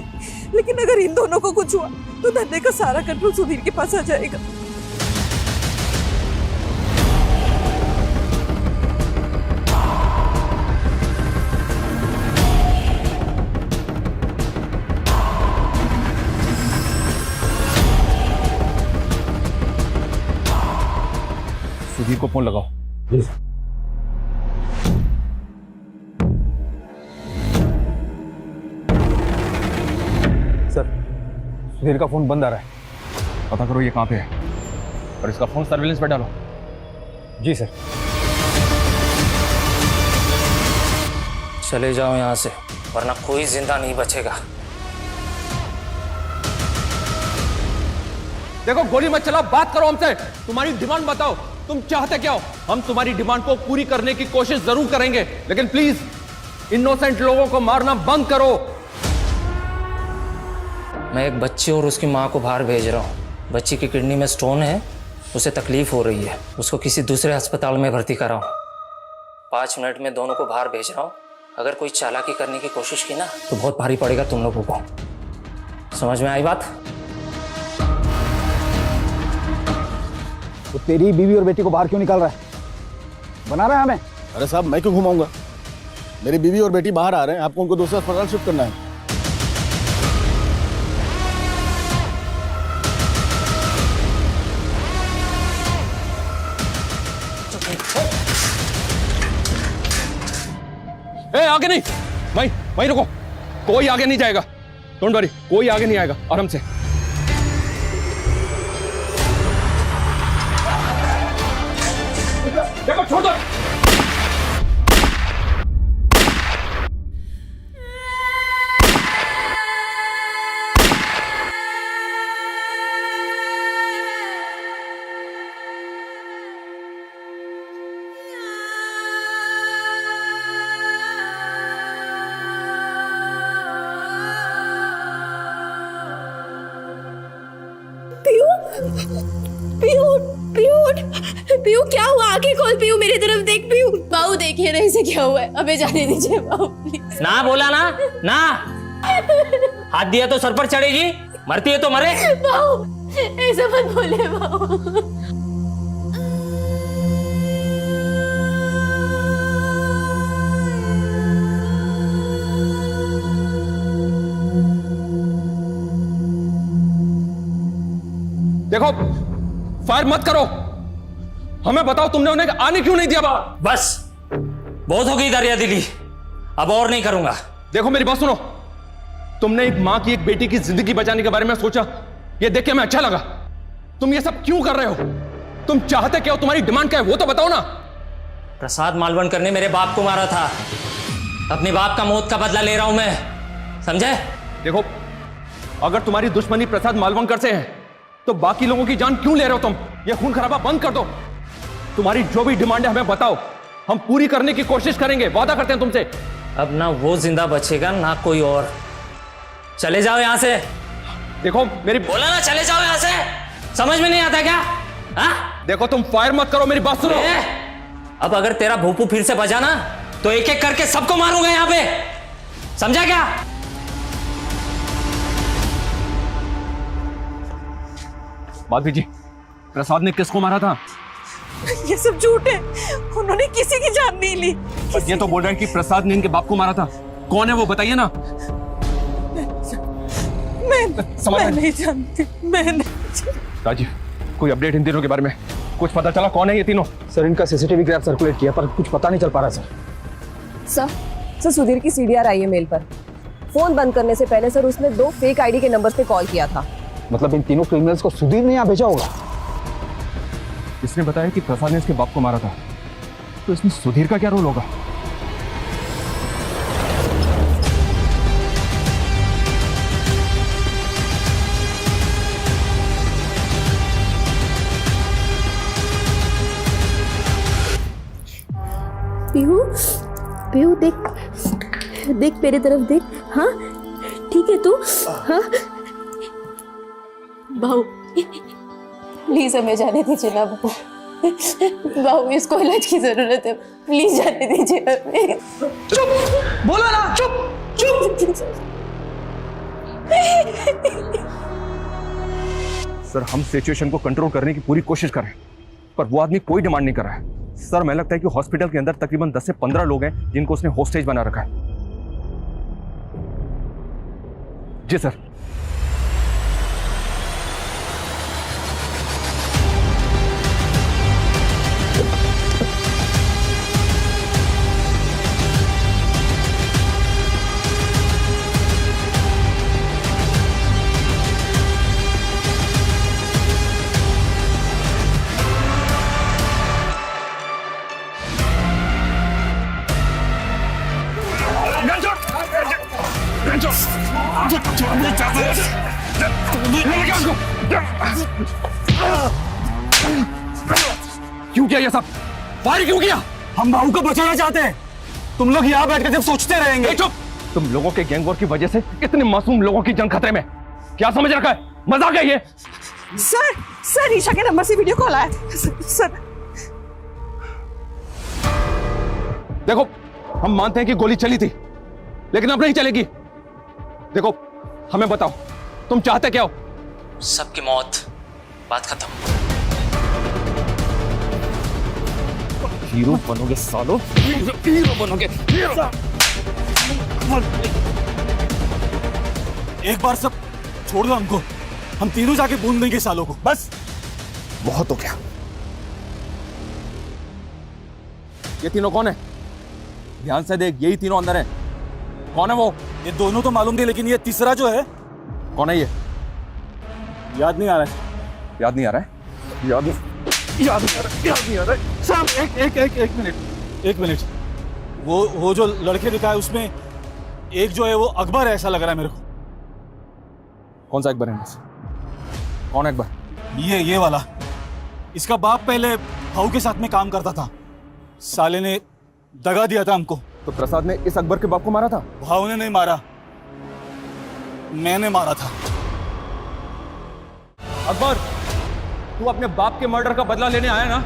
लेकिन अगर इन दोनों को कुछ हुआ तो धंधे का सारा कंट्रोल सुधीर के पास आ जाएगा। सुधीर को फोन लगाओ। सर, सुधीर का फोन बंद आ रहा है। पता करो ये कहाँ पे है और इसका फोन सर्विलेंस पे डालो। जी सर। चले जाओ यहाँ से, वरना कोई जिंदा नहीं बचेगा। देखो, गोली मत चलाओ, बात करो हमसे। तुम्हारी डिमांड बताओ, तुम चाहते क्या हो? हम तुम्हारी डिमांड को पूरी करने की कोशिश जरूर करेंगे, लेकिन प्लीज इनोसेंट लोगों को मारना बंद करो। मैं एक बच्ची और उसकी माँ को बाहर भेज रहा हूँ। बच्ची की किडनी में स्टोन है, उसे तकलीफ हो रही है। उसको किसी दूसरे अस्पताल में भर्ती कराओ। 5 मिनट में दोनों को बाहर भेज रहा हूँ। अगर कोई चालाकी करने की कोशिश की ना तो बहुत भारी पड़ेगा तुम लोगों को। समझ में आई बात? तो तेरी बीवी और बेटी को बाहर क्यों निकाल रहा है? बना रहा है हमें? अरे साहब मैं क्यों घुमाऊंगा? मेरी बीवी और बेटी बाहर आ रहे हैं, आपको उनको दूसरे अस्पताल शिफ्ट करना है। आगे नहीं, वहीं रुको। कोई आगे नहीं जाएगा। डोंट वरी, कोई आगे नहीं आएगा। आराम से। देखो, छोड़ दो। पीयू पीयू पीयू क्या हुआ? आंखें खोल पीयू, मेरी तरफ देख पीयू। बाबू देखिए ना इसे क्या हुआ है, हमें जाने दीजिए बाबू प्लीज। ना बोला ना ना, हाथ दिया तो सर पर चढ़ेगी, मरती है तो मरे। बाबू ऐसा मत बोले बाबू। देखो, फायर मत करो, हमें बताओ तुमने उन्हें आने क्यों नहीं दिया बाहर? बस बहुत हो गई दरिया दिली, अब और नहीं करूंगा। देखो मेरी बात सुनो, तुमने एक मां की, एक बेटी की जिंदगी बचाने के बारे में सोचा, ये देख के हमें अच्छा लगा। तुम ये सब क्यों कर रहे हो? तुम चाहते क्या हो? तुम्हारी डिमांड क्या है वो तो बताओ ना। प्रसाद मालवणकर ने मेरे बाप को मारा था, अपने बाप का मौत का बदला ले रहा हूं मैं, समझे? देखो, अगर तुम्हारी दुश्मनी प्रसाद मालवणकर से है तो बाकी लोगों की जान क्यों ले रहे हो तुम? ये खून खराबा बंद कर दो। तुम्हारी जो भी डिमांड है हमें बताओ, हम पूरी करने की कोशिश करेंगे, वादा करते हैं तुमसे। अब ना वो जिंदा बचेगा ना कोई और। चले जाओ यहां से। देखो मेरी, बोला ना चले जाओ यहां से, समझ में नहीं आता क्या? हाँ? देखो तुम फायर मत करो, मेरी बात सुनो। अब अगर तेरा भूपू फिर से बजा ना तो एक एक करके सबको मारूंगा यहां पे, समझा क्या? माधवी जी, प्रसाद ने किसको मारा था? ये सब झूठ है, उन्होंने किसी की जान नहीं ली। ये तो बोल रहे हैं कि प्रसाद ने इनके बाप को मारा था। कौन है वो, बताइए ना। मैं नहीं जानती, मैं नहीं। राजीव, कोई अपडेट इन तीनों के बारे में? कुछ पता चला कौन है ये तीनों? सर इनका सीसीटीवी ग्राफ सर्कुलेट किया पर कुछ पता नहीं चल पा रहा सर सुधीर की सीडीआर आई है मेल पर। फोन बंद करने से पहले सर उसने 2 फेक आईडी के नंबर पे कॉल किया था। मतलब इन तीनों क्रिमिनल्स को सुधीर ने यहाँ भेजा होगा। इसने बताया कि प्रसाद ने इसके बाप को मारा था, तो इसमें सुधीर का क्या रोल होगा? पीयू पीयू देख देख मेरी तरफ देख। हाँ ठीक है तू? हाँ बाबू प्लीज हमें जाने दीजिए ना बाबू, बाबू इसको इलाज की जरूरत है, प्लीज जाने दीजिए हमें। चुप, बोलो ना, चुप चुप। सर हम सिचुएशन को कंट्रोल करने की पूरी कोशिश कर रहे हैं, पर वो आदमी कोई डिमांड नहीं कर रहा है। सर मैं लगता है कि हॉस्पिटल के अंदर तकरीबन 10 से 15 लोग हैं जिनको उसने होस्टेज बना रखा है। जी सर। क्यों किया ये सब? फायर क्यों किया? हम बाबू को बचाना चाहते हैं। तुम लोग यहाँ बैठ कर जब सोचते रहेंगे। चुप! तुम लोगों के गैंग वॉर की वजह से इतने मासूम लोगों की जान खतरे में। क्या समझ रखा है? मजाक है ये? सर ईशा के नंबर से वीडियो कॉल आया था सर। देखो हम मानते हैं कि गोली चली थी, लेकिन अब नहीं चलेगी। देखो हमें बताओ तुम चाहते क्या हो? सबकी मौत, बात खत्म। हीरो बनोगे सालो, हीरो बनोगे। एक बार सब छोड़ दो हमको, हम तीनों जाके बूंद देंगे सालों को, बस बहुत हो गया। ये तीनों कौन है? ध्यान से देख, यही तीनों अंदर है। कौन है वो? ये दोनों तो मालूम थे, लेकिन ये तीसरा जो है, कौन है ये? याद नहीं आ रहा है। याद नहीं आ रहा है? याद नहीं आ रहा है। साहब एक मिनट। वो जो लड़के दिखा है उसमें एक जो है वो अकबर है, ऐसा लग रहा है मेरे को। कौन सा अकबर है? कौन है अकबर? ये वाला। इसका बाप पहले भाऊ के साथ में काम करता था, साले ने दगा दिया था हमको। तो प्रसाद ने इस अकबर के बाप को मारा था? भाऊ ने नहीं मारा, मैंने मारा था। अकबर, तू अपने बाप के मर्डर का बदला लेने आया ना,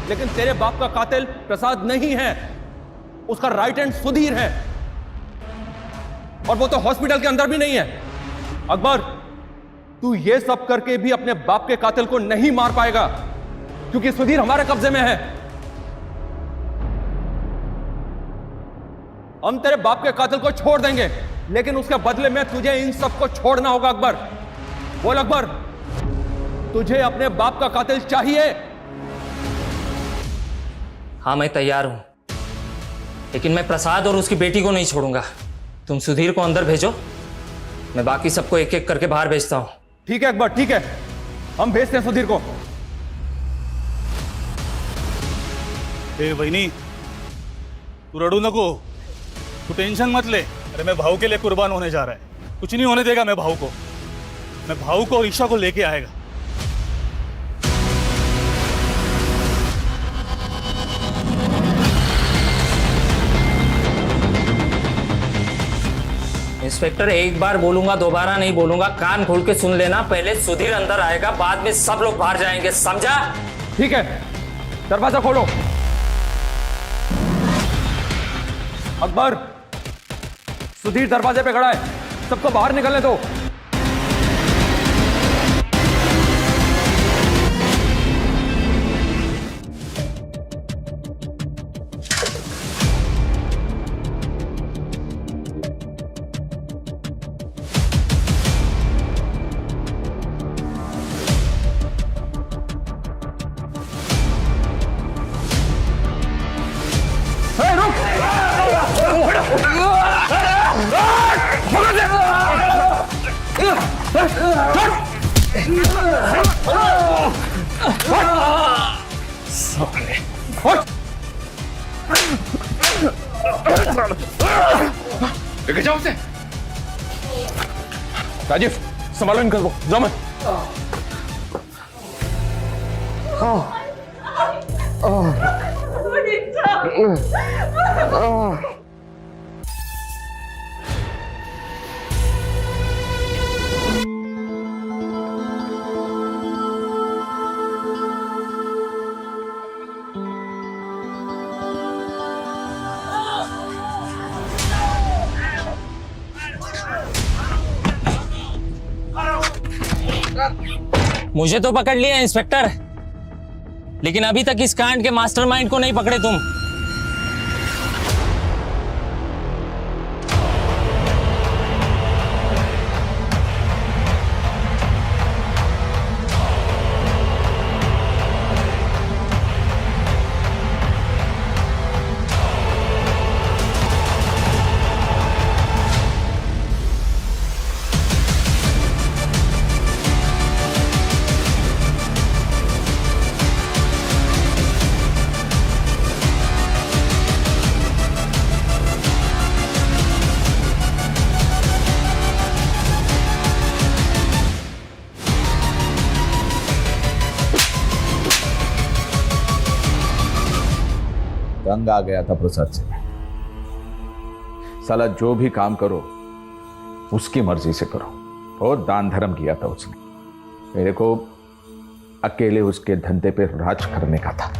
लेकिन तेरे बाप का कातिल प्रसाद नहीं है, उसका राइट हैंड सुधीर है, और वो तो हॉस्पिटल के अंदर भी नहीं है। अकबर, तू ये सब करके भी अपने बाप के कातिल को नहीं मार पाएगा, क्योंकि सुधीर हमारे कब्जे में है। हम तेरे बाप के कातिल को छोड़ देंगे, लेकिन उसके बदले में तुझे इन सबको छोड़ना होगा। अकबर, बोल अकबर, तुझे अपने बाप का कातिल चाहिए? हाँ, मैं तैयार हूं, लेकिन मैं प्रसाद और उसकी बेटी को नहीं छोड़ूंगा। तुम सुधीर को अंदर भेजो, मैं बाकी सबको एक एक करके बाहर भेजता हूं। ठीक है अकबर, ठीक है, हम भेजते हैं सुधीर को। ए वहिनी, तू रडू नको, तू टेंशन मत ले। अरे मैं भाऊ के लिए कुर्बान होने जा रहा है, कुछ नहीं होने देगा मैं भाऊ को। मैं भाऊ को और ईशा को लेके आएगा। इंस्पेक्टर, एक बार बोलूंगा, दोबारा नहीं बोलूंगा, कान खोल के सुन लेना। पहले सुधीर अंदर आएगा, बाद में सब लोग बाहर जाएंगे, समझा? ठीक है, दरवाजा खोलो। अकबर, सुधीर दरवाजे पे खड़ा है, सबको बाहर निकलने दो। लेके जाओ उसे। राजीव, संभालो इनको, जाओ मत। मुझे तो पकड़ लिया इंस्पेक्टर, लेकिन अभी तक इस कांड के मास्टरमाइंड को नहीं पकड़े तुम। तंग आ गया था प्रसाद से। साला जो भी काम करो उसकी मर्जी से करो। बहुत दान धर्म किया था उसने। मेरे को अकेले उसके धंधे पे राज करने का था।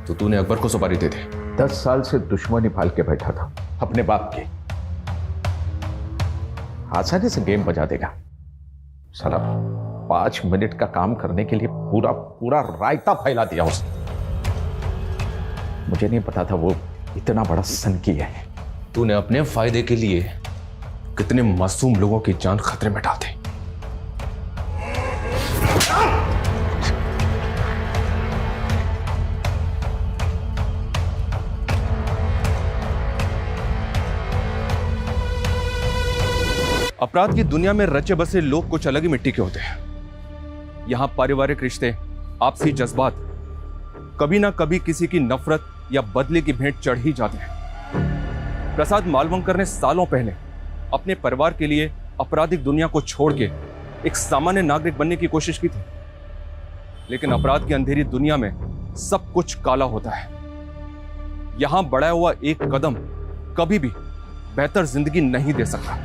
तो तूने अकबर को सुपारी दे दी? 10 साल से दुश्मनी पाल के बैठा था अपने बाप की। आसानी से गेम बजा देगा साला। 5 मिनट का काम करने के लिए पूरा पूरा रायता फैला दिया उसने। मुझे नहीं पता था वो इतना बड़ा सनकी है। तूने अपने फायदे के लिए कितने मासूम लोगों की जान खतरे में डाल दी। अपराध की दुनिया में रचे बसे लोग कुछ अलग ही मिट्टी के होते हैं। यहां पारिवारिक रिश्ते, आपसी जज्बात कभी ना कभी किसी की नफरत या बदले की भेंट चढ़ ही जाते हैं। प्रसाद मालवंकर ने सालों पहले अपने परिवार के लिए आपराधिक दुनिया को छोड़ के एक सामान्य नागरिक बनने की कोशिश की थी, लेकिन अपराध की अंधेरी दुनिया में सब कुछ काला होता है। यहां बढ़ाया हुआ एक कदम कभी भी बेहतर जिंदगी नहीं दे सकता।